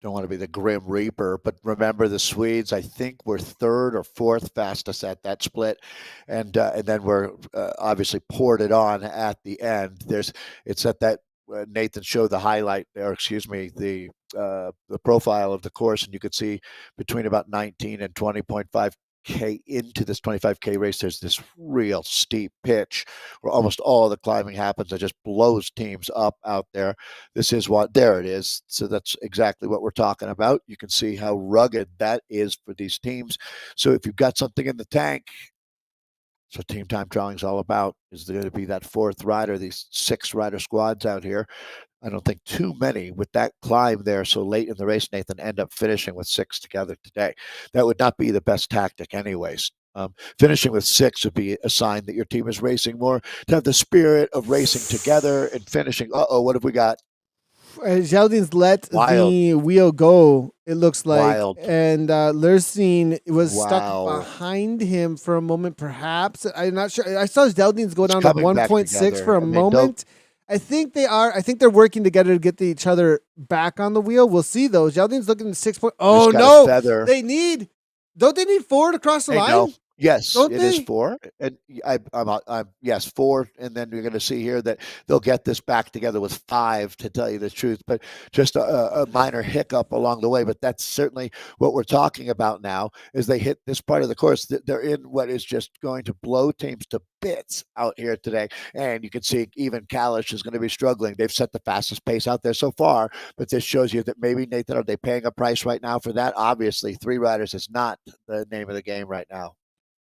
Don't want to be the Grim Reaper, but remember the Swedes, I think, were 3rd or 4th fastest at that split, and then we're obviously poured it on at the end. It's at that Nathan showed the highlight there, the profile of the course, and you could see between about 19 and 20.5K into this 25K race, there's this real steep pitch where almost all of the climbing happens. It just blows teams up out there. There it is. So that's exactly what we're talking about. You can see how rugged that is for these teams. So if you've got something in the tank, so Team Time Trialing is all about, is there going to be that 4th rider, these 6 rider squads out here. I don't think too many with that climb there so late in the race, Nathan, end up finishing with 6 together today. That would not be the best tactic anyways. Finishing with 6 would be a sign that your team is racing more, to have the spirit of racing together and finishing. What have we got? Geraldines let the wheel go, it looks like. Wild. And Lerstein was stuck behind him for a moment, perhaps. I'm not sure. I saw Geraldines go down to 1.6 for a moment. I think they are. I think they're working together to get each other back on the wheel. We'll see, though. Geraldine's looking at 6 point. Oh, no. Don't they need 4 to cross the line? No. Yes, don't it is they? 4, and I'm yes, 4, and then you're going to see here that they'll get this back together with 5, to tell you the truth, but just a minor hiccup along the way. But that's certainly what we're talking about now. As they hit this part of the course, they're in what is just going to blow teams to bits out here today. And you can see even Kalish is going to be struggling. They've set the fastest pace out there so far, but this shows you that maybe, Nathan, are they paying a price right now for that? Obviously, 3 riders is not the name of the game right now.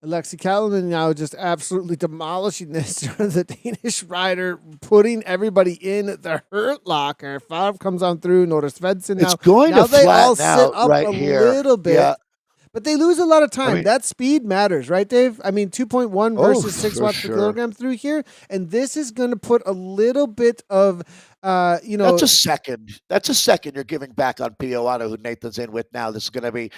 Alexi Callinen now just absolutely demolishing this. The Danish rider putting everybody in the hurt locker. Favre comes on through. Nora Svensson It's now. going to Now they all flatten sit out up right a here. little bit. Yeah. But they lose a lot of I time. mean, That speed matters, right, Dave? I mean, 2.1 oh, versus 6 for watts per sure. kilogram through here. And this is going to put a little bit of, That's a second. That's a second you're giving back on Pio Auto, who Nathan's in with now. This is going to be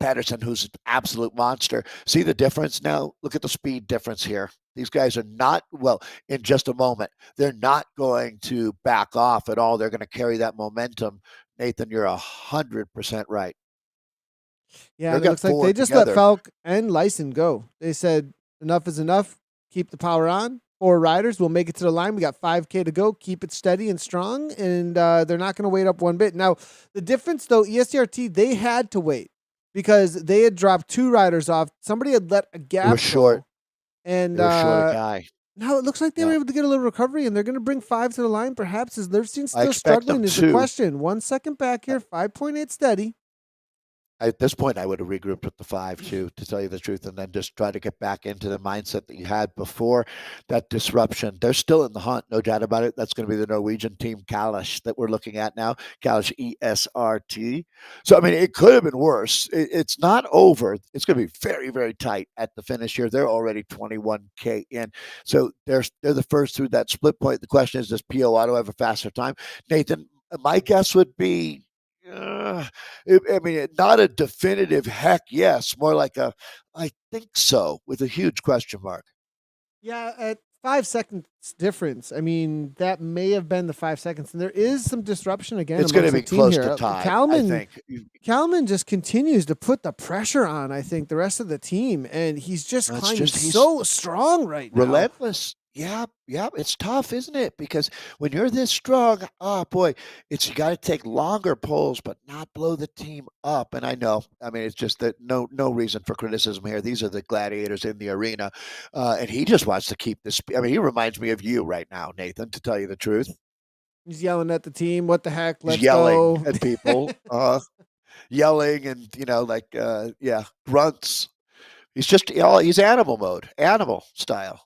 Patterson, who's an absolute monster. See the difference now? Look at the speed difference here. These guys are not, well, in just a moment, they're not going to back off at all. They're going to carry that momentum. Nathan, you're 100% right. Yeah, They'll and it get looks like they 4 just let together. Falk and Lyson go. They said, enough is enough. Keep the power on. 4 riders. We'll make it to the line. We got 5K to go. Keep it steady and strong. And they're not going to wait up one bit. Now, the difference, though, ESCRT, they had to wait because they had dropped 2 riders off. Somebody had let a gap They were short. go. And They were short a guy. now it looks like they were able to get a little recovery, and they're going to bring 5 to the line, perhaps, as they're still struggling is the question. 1 second back here, 5.8 steady. At this point, I would have regrouped with the 5 too, to tell you the truth, and then just try to get back into the mindset that you had before that disruption. They're still in the hunt, no doubt about it. That's going to be the Norwegian team Kalish that we're looking at now, Kalish ESRT. So, I mean, it could have been worse. It's not over. It's going to be very, very tight at the finish here. They're already 21K in. So they're the first through that split point. The question is, does Pio Auto have a faster time? Nathan, my guess would be, I mean, not a definitive heck yes, more like a I think so with a huge question mark. Yeah, at 5 seconds difference. I mean, that may have been the 5 seconds, and there is some disruption again. It's going to be close here. to tie. I think Kalman just continues to put the pressure on. I think the rest of the team, and he's just climbing so strong right now. Relentless. Yeah, it's tough, isn't it? Because when you're this strong, oh boy, you got to take longer pulls, but not blow the team up. And I know, I mean, it's just that no reason for criticism here. These are the gladiators in the arena, and he just wants to keep this. I mean, he reminds me of you right now, Nathan. To tell you the truth, he's yelling at the team. What the heck? Let's yelling go. at people, yelling, and grunts. He's just he's animal mode, animal style,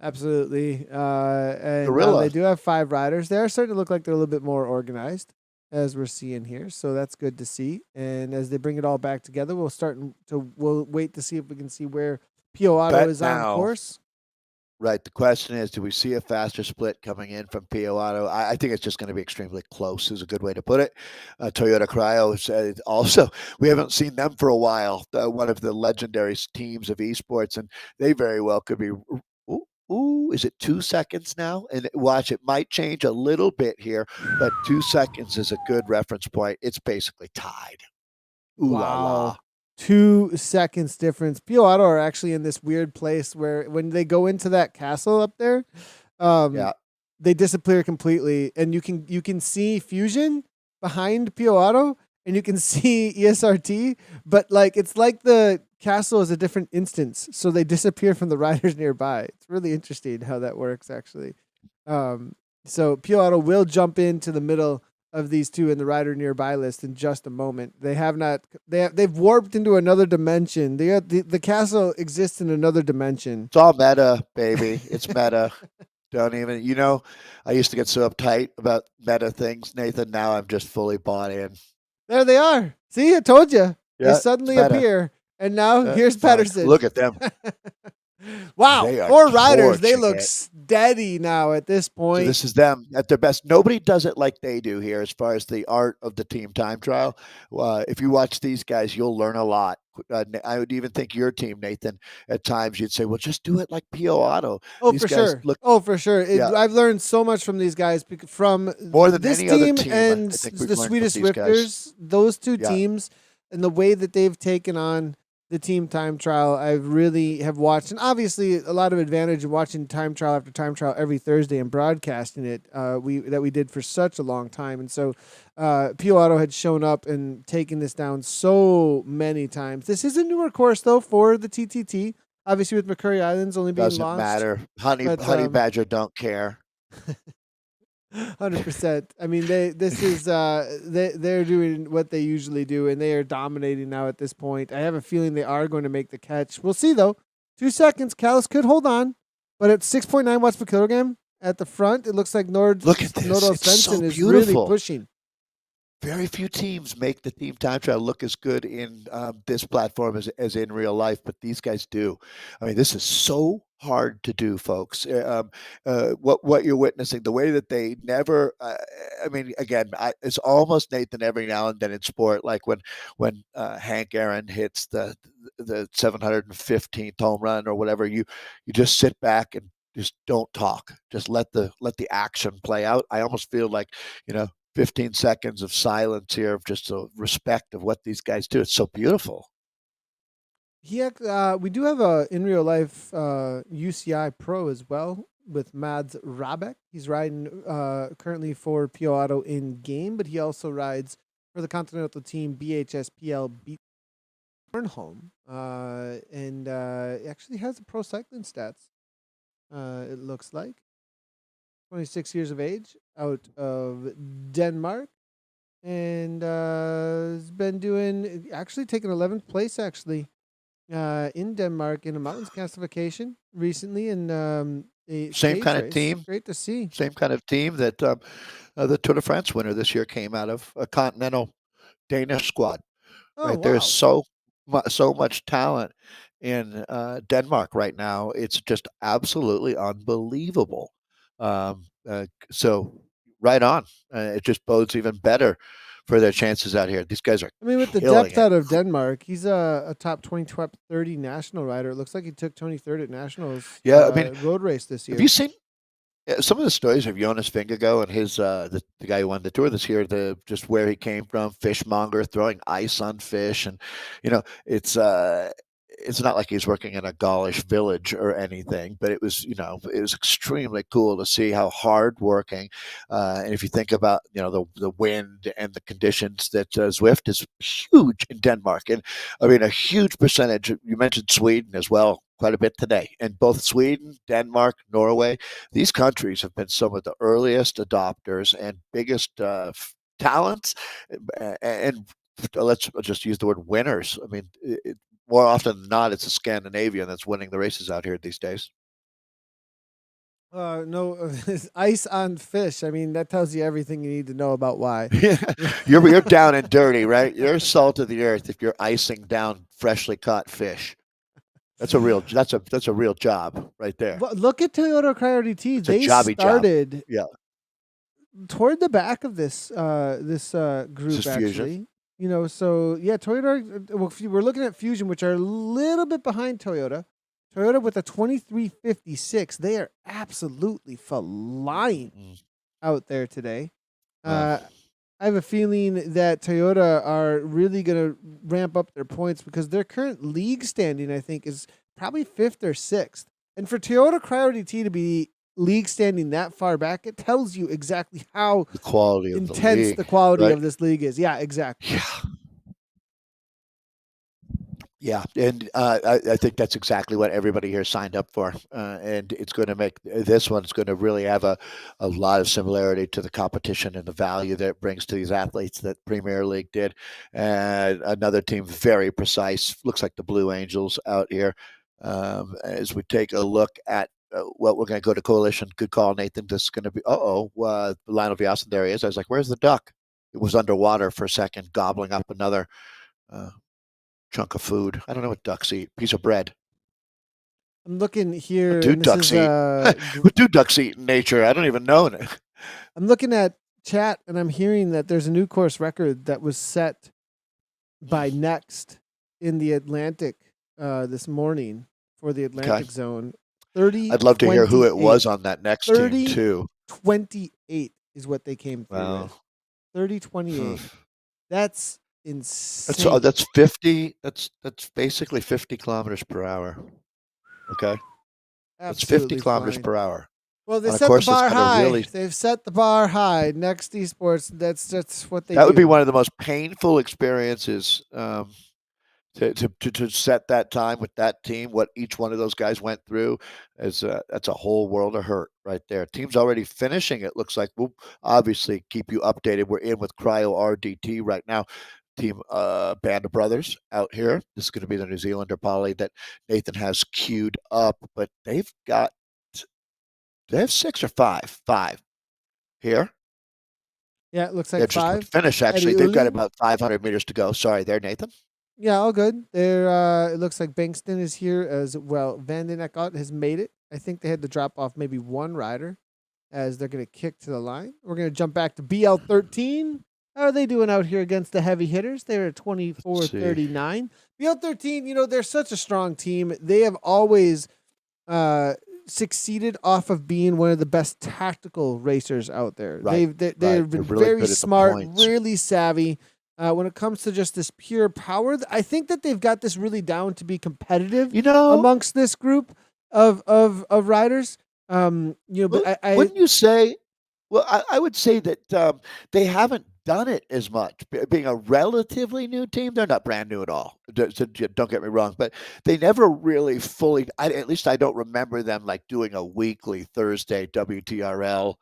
Absolutely. And they do have 5 riders. They are starting to look like they're a little bit more organized, as we're seeing here. So that's good to see. And as they bring it all back together, we'll wait to see if we can see where Pio Auto is on course. Right. The question is, do we see a faster split coming in from Pio Auto? I think it's just going to be extremely close is a good way to put it. Toyota Cryo said also, we haven't seen them for a while, one of the legendary teams of esports, and they very well could be is it 2 seconds now? And watch, it might change a little bit here, but 2 seconds is a good reference point. It's basically tied. Ooh la la. 2 seconds difference. Pio Auto are actually in this weird place where when they go into that castle up there, they disappear completely, and you can see Fusion behind Pio Auto, and you can see ESRT, but it's like the castle is a different instance, so they disappear from the riders nearby. It's really interesting how that works, actually. So Pio Auto will jump into the middle of these two in the rider nearby list in just a moment. They've warped into another dimension. The castle exists in another dimension. It's all meta, baby. It's meta. Don't even, I used to get so uptight about meta things, Nathan. Now I'm just fully bought in. There they are. See, I told you. Yeah, they suddenly appear. And now here's Patterson. Look at them. Wow, 4 riders. They look steady now at this point. So this is them at their best. Nobody does it like they do here as far as the art of the team time trial. If you watch these guys, you'll learn a lot. I would even think your team, Nathan, at times you'd say, well, just do it like Pio Auto. Oh, for sure. For sure. I've learned so much from these guys, from more than this any team other team and the Swedish Swifters. Those 2 teams and the way that they've taken on the team time trial. I really have watched, and obviously a lot of advantage of watching time trial after time trial every Thursday and broadcasting it. We did for such a long time, and so Pio Auto had shown up and taken this down so many times. This is a newer course though for the TTT. Obviously, with McCurry Islands only being Doesn't launched, matter. Honey but honey badger don't care. 100%. I mean, they're doing what they usually do, and they are dominating now at this point. I have a feeling they are going to make the catch. We'll see though. 2 seconds. Callis could hold on, but at 6.9 watts per kilogram at the front, it looks like Look at this. Nordal It's so Svensson is really beautiful. pushing. Very few teams make the team time trial look as good in this platform as in real life, but these guys do. I mean, this is so hard to do, folks. What you're witnessing, the way that they never. I mean, again, it's almost Nathan every now and then in sport, like when Hank Aaron hits the 715th home run or whatever. You just sit back and just don't talk. Just let the action play out. I almost feel like 15 seconds of silence here of just a respect of what these guys do. It's so beautiful. We do have a in real life UCI pro as well with Mads Rabeck. He's riding currently for Pio Auto in game, but he also rides for the Continental team BHSPL Bornholm, and actually has a pro cycling stats. It looks like 26 years of age, out of Denmark, and has been taking 11th place in Denmark in a mountains classification recently, and a Same kind of race. team. Great to see. Same kind of team that the Tour de France winner this year came out of, a continental Danish squad. Oh, Right, wow. there's so much talent in Denmark right now. It's just absolutely unbelievable. So right on. It just bodes even better for their chances out here. These guys are I mean, with the killing depth it. out of Denmark, he's a top 20, top 30 national rider. It looks like he took 23rd at nationals. Yeah, I mean, road race this year. have you seen some of the stories of Jonas Vingegaard and his the guy who won the tour this year, just where he came from, fishmonger, throwing ice on fish, and it's not like he's working in a Gaulish village or anything, but it was extremely cool to see how hardworking, and if you think about the wind and the conditions that Zwift is huge in Denmark, and I mean a huge percentage. You mentioned Sweden as well. Quite a bit today. And both Sweden, Denmark, Norway, these countries have been some of the earliest adopters and biggest talents. And let's just use the word winners. I mean, more often than not, it's a Scandinavian that's winning the races out here these days. No, ice on fish. I mean, that tells you everything you need to know about why. You're down and dirty, right? You're salt of the earth if you're icing down freshly caught fish. That's a real job right there. But look at Toyota Cryo DT. It's a They jobby job. started Yeah. toward the back of this group, is actually. Fusion. So yeah, Toyota. Well, we're looking at Fusion, which are a little bit behind Toyota. Toyota with a 2356. They are absolutely flying out there today. I have a feeling that Toyota are really going to ramp up their points because their current league standing, I think, is probably 5th or 6th. And for Toyota Cryo DT to be league standing that far back, it tells you exactly how the quality of intense the quality of this league is. Yeah, exactly. Yeah, and I think that's exactly what everybody here signed up for, and it's going to make this one's going to really have a lot of similarity to the competition and the value that it brings to these athletes that Premier League did. And another team very precise, looks like the Blue Angels out here. As we take a look at what we're going to go to coalition. Good call, Nathan. This is going to be Lionel Viasen. There he is. I was like, where's the duck? It was underwater for a second, gobbling up another chunk of food. I don't know what ducks eat. Piece of bread. I'm looking here. What do ducks eat? What do ducks eat in nature? I don't even know. I'm looking at chat and I'm hearing that there's a new course record that was set by Next in the Atlantic this morning for the Atlantic zone. 30. I'd love to hear who it was on that Next team too. 28 is what they came through with. 30-28. That's insane. That's 50. That's basically 50 kilometers per hour. Okay, that's 50 Absolutely kilometers flying. per hour Well, they on a set the course that's bar got a high. really. They've set the bar high. Next esports, that's what they That would be do. one of the most painful experiences. To set that time with that team, what each one of those guys went through, that's a whole world of hurt right there. Team's already finishing. It looks like we'll obviously keep you updated. We're in with Cryo RDT right now. Team Band of Brothers out here. This is going to be the New Zealander poly that Nathan has queued up, but they have six or five here. Yeah, it looks They're like just about to 5. finish. Actually, they've got Aeonian. about 500 meters to go. Sorry, there, Nathan. Yeah, all good. There, it looks like Bankston is here as well. Van den Eckhout has made it. I think they had to drop off maybe one rider as they're going to kick to the line. We're going to jump back to BL13. How are they doing out here against the heavy hitters? They're at Let's see. 24-39. BL13, they're such a strong team. They have always uh, succeeded off of being one of the best tactical racers out there. Right, They've right. been They're really very good at the smart, points. really savvy. When it comes to just this pure power, I think that they've got this really down to be competitive amongst this group of riders. But I wouldn't you say? Well, I would say that they haven't done it as much. Being a relatively new team, they're not brand new at all. So don't get me wrong, but they never really fully. At least I don't remember them like doing a weekly Thursday WTRL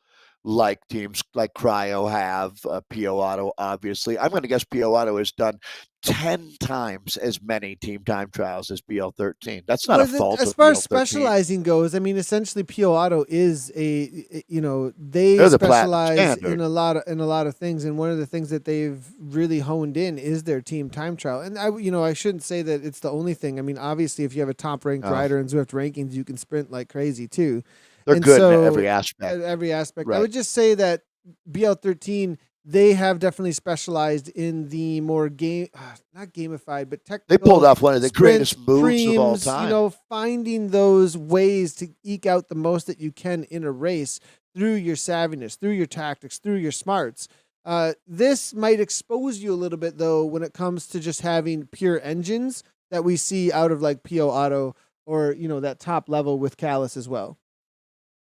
like teams like Cryo have. Pio Auto, obviously. I'm going to guess Pio Auto has done 10 times as many team time trials as BL13. That's not a Was it fault as of far as BL13. specializing goes? I mean, essentially, Pio Auto is they They're the platinum specialize in standard. a lot of things, and one of the things that they've really honed in is their team time trial. And I shouldn't say that it's the only thing. I mean, obviously, if you have a top ranked No, rider in Zwift rankings, you can sprint like crazy too. they're And good in every so, aspect. at every aspect, I Right. would just say that BL13 they have definitely specialized in the more not gamified, but They pulled technical off one of the sprints, greatest moves of all preems, time. finding those ways to eke out the most that you can in a race through your savviness, through your tactics, through your smarts. This might expose you a little bit, though, when it comes to just having pure engines that we see out of like Pio Auto or, that top level with Callus as well.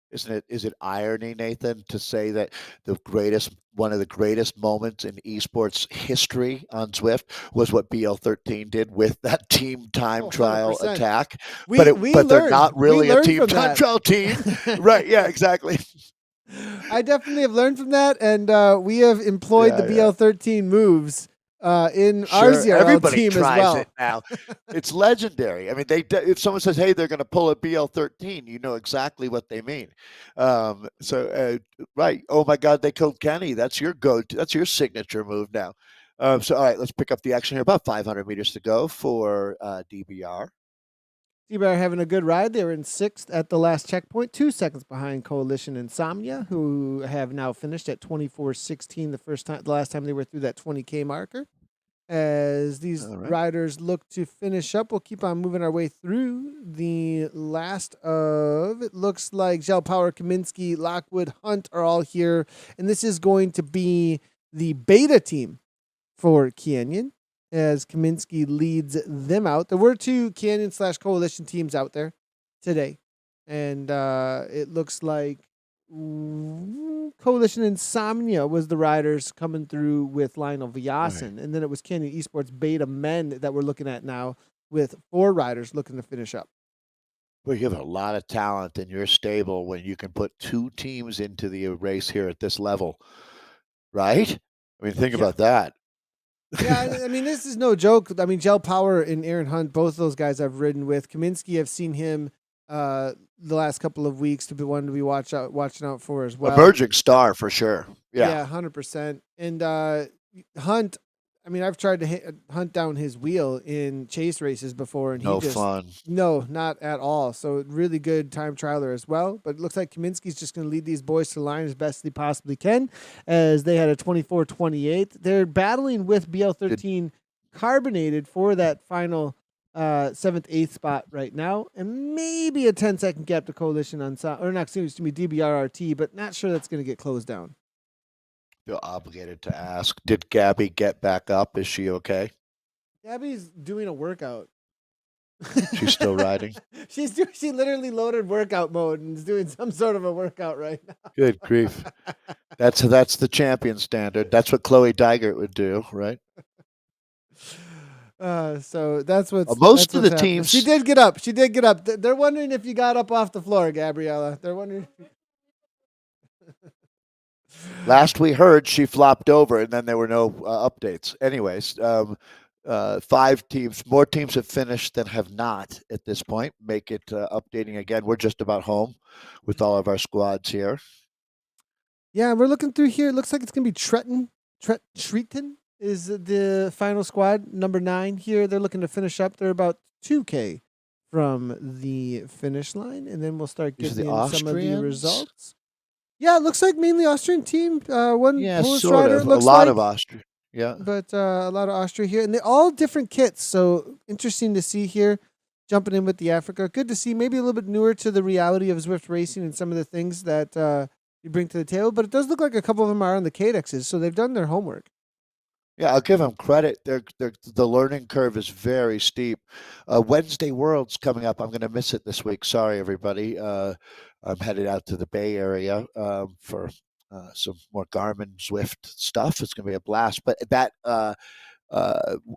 Is it irony, Nathan, to say that one of the greatest moments in esports history on Zwift was what BL13 did with that team time Oh, trial 100%. attack? We But they're learned. not We really a learned team from time that. trial team. Right, yeah, exactly. I definitely have learned from that, and we have employed the Yeah. BL13 moves in our Sure, ZRL everybody team as tries it well. now. It's legendary. I mean, if someone says, "Hey, they're going to pull a BL13," you know exactly what they mean. Right. Oh my God, they killed Kenny. That's your go-to. That's your signature move now. All right, let's pick up the action here. About 500 meters to go for DBR. T-Bar having a good ride. They were in 6th at the last checkpoint, 2 seconds behind Coalition Insomnia, who have now finished at 24:16 the last time they were through that 20K marker. As these All right. riders look to finish up, we'll keep on moving our way through the last of, it looks like Gel Power, Kaminsky, Lockwood, Hunt are all here. And this is going to be the beta team for Canyon as Kaminsky leads them out. There were 2 Canyon/Coalition teams out there today. And it looks like Coalition Insomnia was the riders coming through with Lionel Vyasin. Right. And then it was Canyon Esports Beta Men that we're looking at now with 4 riders looking to finish up. Well, you have a lot of talent in your stable when you can put 2 teams into the race here at this level, right? I mean, think Yeah. about that. Yeah, I mean, this is no joke. I mean, Gel Power and Aaron Hunt, both of those guys I've ridden with. Kaminsky, I've seen him the last couple of weeks to be one to be watching out for as well. Emerging star for sure. Yeah, 100%. And Hunt, I mean, I've tried to hunt down his wheel in chase races before, and No fun. No, not at all. So really good time trialer as well. But it looks like Kaminsky's just going to lead these boys to the line as best he possibly can, as they had a 24:28. They're battling with BL13 carbonated for that final 7th, 8th spot right now, and maybe a 10-second gap to Coalition on DBRRT, but not sure that's going to get closed down. feel obligated to ask. Did Gabby get back up? Is she okay? Gabby's doing a workout. She's still riding. She literally loaded workout mode and is doing some sort of a workout right now. Good grief. That's the champion standard. That's what Chloe Dygert would do, right? So that's what's Most of the happening. teams. She did get up. She did get up. They're wondering if you got up off the floor, Gabriella. They're wondering. Last we heard, she flopped over, and then there were no updates. Anyways, 5 teams, more teams have finished than have not at this point. Make it updating again. We're just about home with all of our squads here. Yeah, we're looking through here. It looks like it's going to be Treton is the final squad, number 9 here. They're looking to finish up. They're about 2K from the finish line, and then we'll start getting in some of the results. Yeah, it looks like mainly Austrian team. One Polish sort rider. of. Looks a lot like, of Austria. Yeah, but a lot of Austria here, and they're all different kits. So interesting to see here, jumping in with the Africa. Good to see. Maybe a little bit newer to the reality of Zwift racing and some of the things that you bring to the table. But it does look like a couple of them are on the Cadexes, so they've done their homework. Yeah, I'll give them credit. The learning curve is very steep. Wednesday Worlds coming up. I'm going to miss it this week. Sorry, everybody. I'm headed out to the Bay Area for some more Garmin Zwift stuff. It's going to be a blast. But that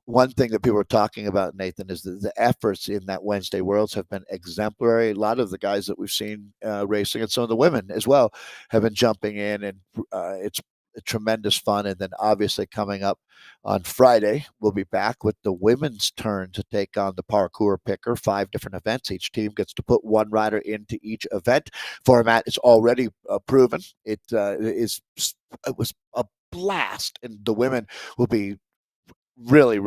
one thing that people are talking about, Nathan, is the efforts in that Wednesday Worlds have been exemplary. A lot of the guys that we've seen racing, and some of the women as well, have been jumping in, and it's tremendous fun. And then obviously coming up on Friday, we'll be back with the women's turn to take on the parkour picker. 5 different events. Each team gets to put one rider into each event. Format is already proven. It was a blast, and the women will be really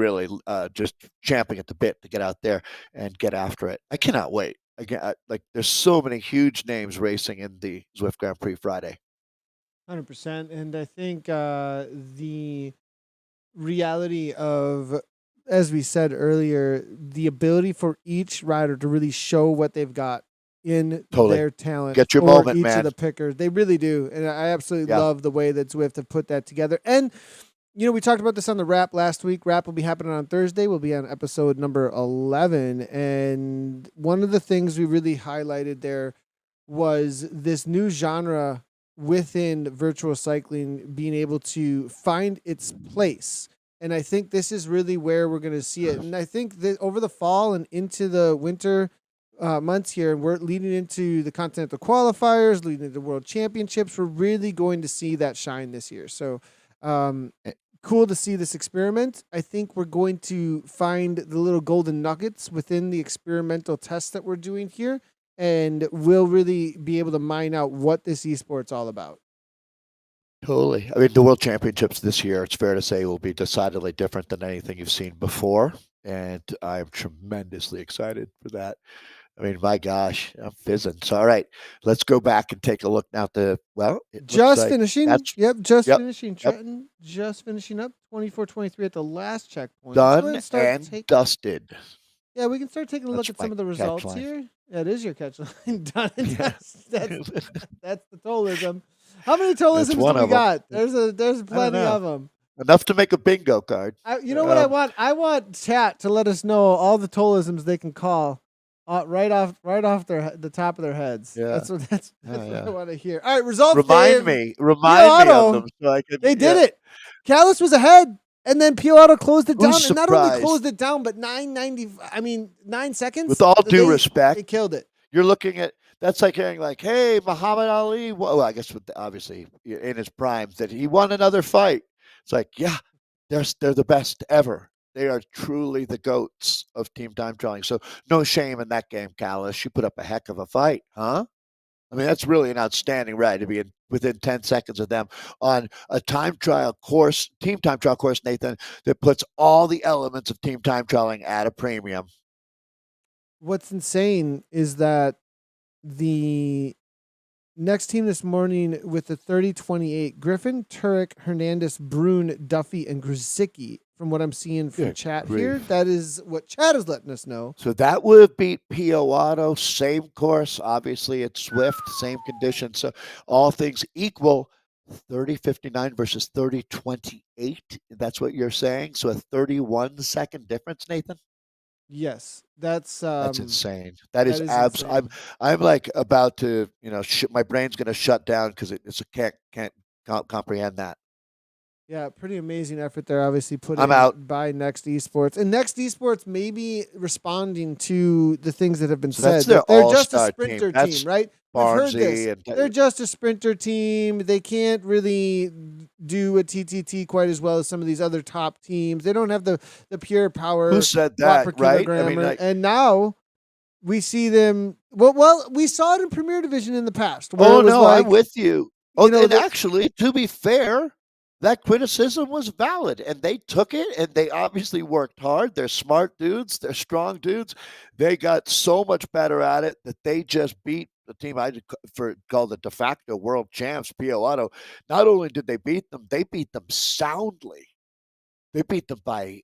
just champing at the bit to get out there and get after it. I cannot wait. Again, there's so many huge names racing in the Zwift Grand Prix Friday. 100%. And I think the reality of, as we said earlier, the ability for each rider to really show what they've got in their talent. Get your for moment, each man. of the pickers. They really do. And I absolutely love the way that Zwift have put that together. And we talked about this on the wrap last week. Wrap will be happening on Thursday. We'll be on episode number 11. And one of the things we really highlighted there was this new genre within virtual cycling being able to find its place. And I think this is really where we're going to see it. And I think that over the fall and into the winter months here, and we're leading into the Continental Qualifiers, leading into the World Championships, we're really going to see that shine this year. So, cool to see this experiment. I think we're going to find the little golden nuggets within the experimental tests that we're doing here, and we'll really be able to mine out what this esport's all about. Totally. I mean, the World Championships this year, it's fair to say, will be decidedly different than anything you've seen before, and I'm tremendously excited for that. I mean, my gosh, I'm fizzing. So, all right, let's go back and take a look now at finishing. Finishing. Trenton, yep. Just finishing up 24-23 at the last checkpoint. Done and dusted. Yeah, we can start taking a look at some of the results here. Yeah, it is your catch line. Done and dusted. That's the Towleism. How many Towleisms do we got? There's plenty of them. Enough to make a bingo card. You know what I want? I want chat to let us know all the Towleisms they can call. Right off the top of their heads. Yeah. That's what I want to hear. All right, results. Remind me of them so I can. They did it. Callis was ahead, and then Pio Auto closed it down. Who's and not surprised? only closed it down, but 9 seconds. With all due respect, they killed it. You're looking at that's like hearing hey, Muhammad Ali. Well, I guess obviously in his prime that he won another fight. It's like they're the best ever. They are truly the GOATs of team time trialing. So no shame in that game, Callis. You put up a heck of a fight, huh? I mean, that's really an outstanding ride to be within 10 seconds of them on a team time trial course, Nathan, that puts all the elements of team time trialing at a premium. What's insane is that the next team this morning with the 30-28, Griffin, Turek, Hernandez, Brune, Duffy, and Grzycki. From what I'm seeing from chat here, that is what chat is letting us know. So that would have beat Pio Auto, same course. Obviously, it's Zwift, same conditions. So all things equal, 30:59 versus 30:28. That's what you're saying. So a 31-second difference, Nathan. Yes, That's insane. That is that is abs. insane. I'm like about to, my brain's going to shut down because it's a can't comprehend that. Yeah, pretty amazing effort there. Obviously, put I'm in out. by Next Esports, and Next Esports may be responding to the things that have been So that's said their that they're just a all-star team. sprinter team, That's right? We've heard this. Barnesy and They're just a sprinter team. They can't really do a TTT quite as well as some of these other top teams. They don't have the pure who power said watt that, per right? I kilogram, mean, like, and now we see them. Well, we saw it in Premier Division in the past, where oh it was no, I'm like, with you. Oh, you know, and that actually, to be fair, that criticism was valid, and they took it, and they obviously worked hard. They're smart dudes. They're strong dudes. They got so much better at it that they just beat the team called the de facto world champs, Pio Auto. Not only did they beat them soundly. They beat them by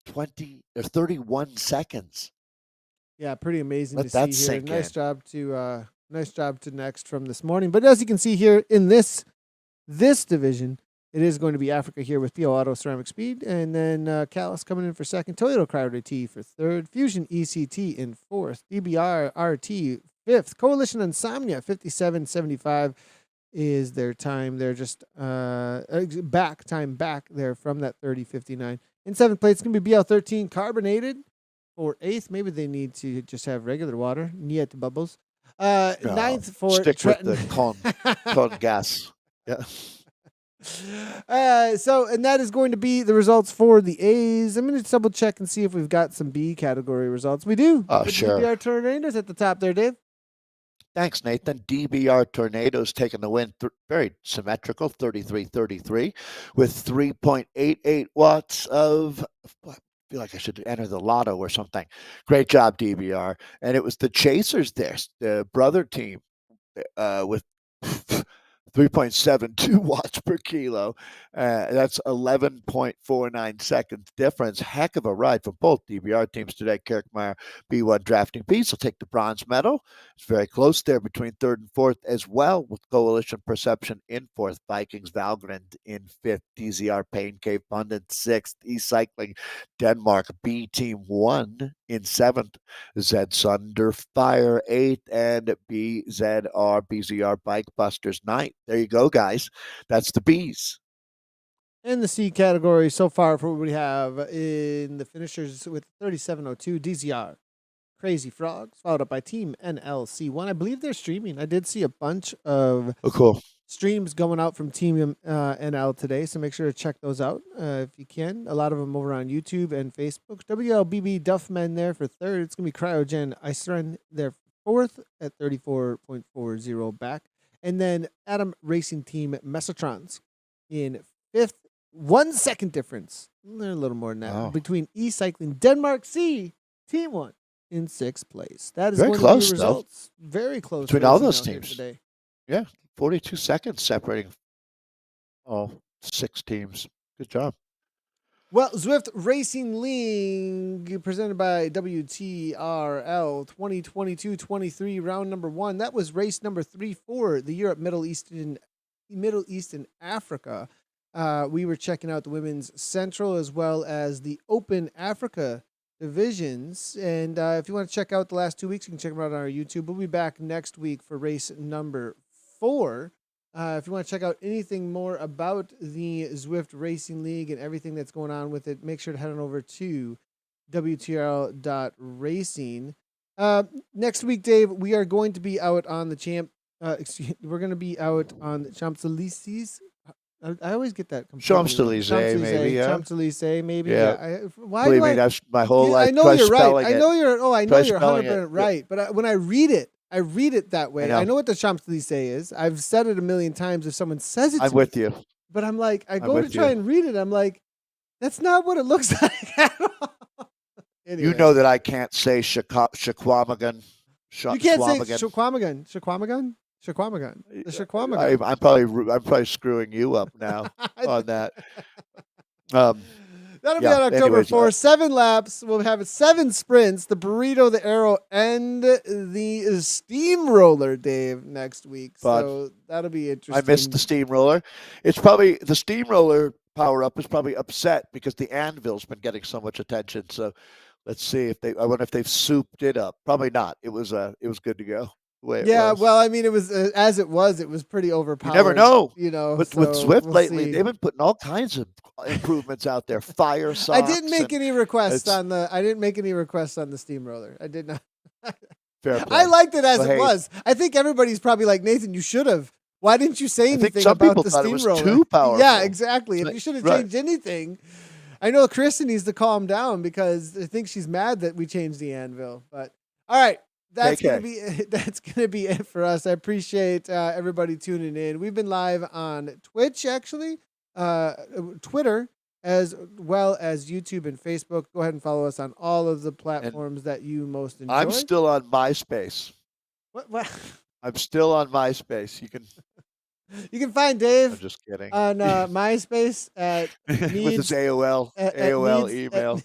20 or 31 seconds. yeah, pretty amazing to Let that see here. sink in. Nice job to Next from this morning. But as you can see here in this division, it is going to be Africa here with Pio Auto Ceramic Speed, and then Callus coming in for second, Toyota Crowder T for third, Fusion ECT in fourth, DBR RT fifth, Coalition Insomnia 57.75 is their time. They're just back there from that 30:59. In seventh place, it's going to be BL13 Carbonated. For eighth, maybe they need to just have regular water. Niet bubbles. Ninth for Stick Trenton. with the con gas. Yeah. And that is going to be the results for the A's. I'm going to double check and see if we've got some B category results. We do. Oh, With sure. DBR Tornadoes at the top there, Dave. Thanks, Nathan. DBR Tornadoes taking the win. Very symmetrical, 33-33, with 3.88 watts of. I feel like I should enter the lotto or something. Great job, DBR. And it was the Chasers there, the brother team, with 3.72 watts per kilo. That's 11.49 seconds difference. Heck of a ride from both DBR teams today. Kirkmeyer B1 Drafting Piece will take the bronze medal. It's very close there between third and fourth as well, with Coalition Perception in fourth, Vikings Valgrand in fifth, DZR Pain Cave Pundit sixth, E-Cycling Denmark B Team 1 in seventh, Z Sunder Fire eighth, and BZR Bike Busters ninth. There you go, guys. That's the B's. In the C category so far for what we have in the finishers with 37:02 DZR. Crazy Frogs, followed up by Team NLC1. I believe they're streaming. I did see a bunch of cool streams going out from Team NL today, so make sure to check those out if you can. A lot of them over on YouTube and Facebook. WLBB Duffman there for third. It's going to be Cryogen Icerin there for fourth at 34.40 back. And then Adam Racing Team Mesotrons in fifth. 1 second difference. A little more than that. Between E-Cycling Denmark C, Team 1 in sixth place. That is very going close, to be results. Though. Very close between all those teams today. Yeah, 42 seconds separating all 6 teams. Good job. Well, Zwift Racing League presented by WTRL 2022-23 round number 1. That was race number 3 for the Europe, Middle East, and Africa. We were checking out the women's central as well as the Open Africa divisions. And if you want to check out the last 2 weeks, you can check them out on our YouTube. We'll be back next week for race number 4. If you want to check out anything more about the Zwift Racing League and everything that's going on with it, make sure to head on over to WTRL.racing. Next week, Dave, we are going to be out on the we're going to be out on the Champs-Élysées. I always get that. Champs-Élysées, maybe. Yeah. Champs-Élysées, maybe. Yeah. Believe me, that's my whole life. I know you're right. I know you're 100% right. Yeah. But when I read it that way. I know what the Champs-Élysées is. I've said it a million times if someone says it to me. I'm with you. But I'm like, I go to try and read it. I'm like, that's not what it looks like at all. Anyway. You know that I can't say Shaquamagan. You can't say Shaquamagan. The Shaquamagan. I'm probably screwing you up now on that. That'll be Yeah. on October Anyways, 4th. 7 laps. We'll have 7 sprints. The burrito, the arrow, and the steamroller, Dave, next week. fun. So that'll be I interesting. missed the steamroller. It's probably the steamroller power up is probably upset because the anvil's been getting so much attention. So let's see if they. I wonder if they've souped it up. Probably not. It was good to go the way it Yeah, was. well, I mean, it was as it was pretty overpowered. You never know. You know, With so Zwift we'll lately, see. they've been putting all kinds of improvements out there. Fire I socks. didn't make any requests it's- on the. I didn't make any requests on the steamroller. I did not. Fair play. I liked it as Well, it hey. was. I think everybody's probably like, Nathan, you should have. Why didn't you say I think anything some about people the thought it was steamroller? too powerful. Yeah, exactly. If Right, you should have right. changed anything, I know Kristen needs to calm down because I think she's mad that we changed the anvil. But all right, that's gonna be it for us. I appreciate everybody tuning in. We've been live on Twitch, actually, Twitter, as well as YouTube and Facebook. Go ahead and follow us on all of the platforms that you most enjoy. I'm still on MySpace. What? I'm still on MySpace. You can. You can find Dave I'm just kidding. on MySpace at With his AOL email.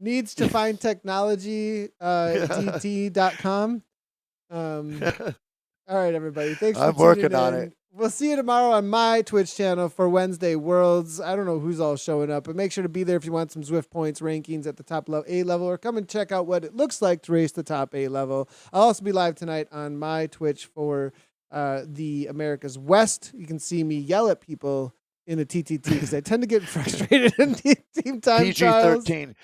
Needs to find technology dt.com. All right, everybody. Thanks for I'm tuning working in. on it. We'll see you tomorrow on my Twitch channel for Wednesday Worlds. I don't know who's all showing up, but make sure to be there if you want some Zwift points rankings at the top A level, or come and check out what it looks like to race the top A level. I'll also be live tonight on my Twitch for the America's West. You can see me yell at people in the TTT because I tend to get frustrated in team time trials. PG-13.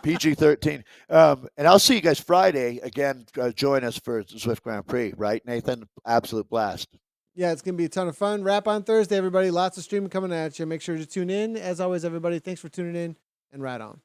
PG-13. And I'll see you guys Friday. Again, join us for Zwift Grand Prix, right, Nathan? Absolute blast. Yeah, it's going to be a ton of fun. Wrap on Thursday, everybody. Lots of streaming coming at you. Make sure to tune in. As always, everybody, thanks for tuning in, and ride on.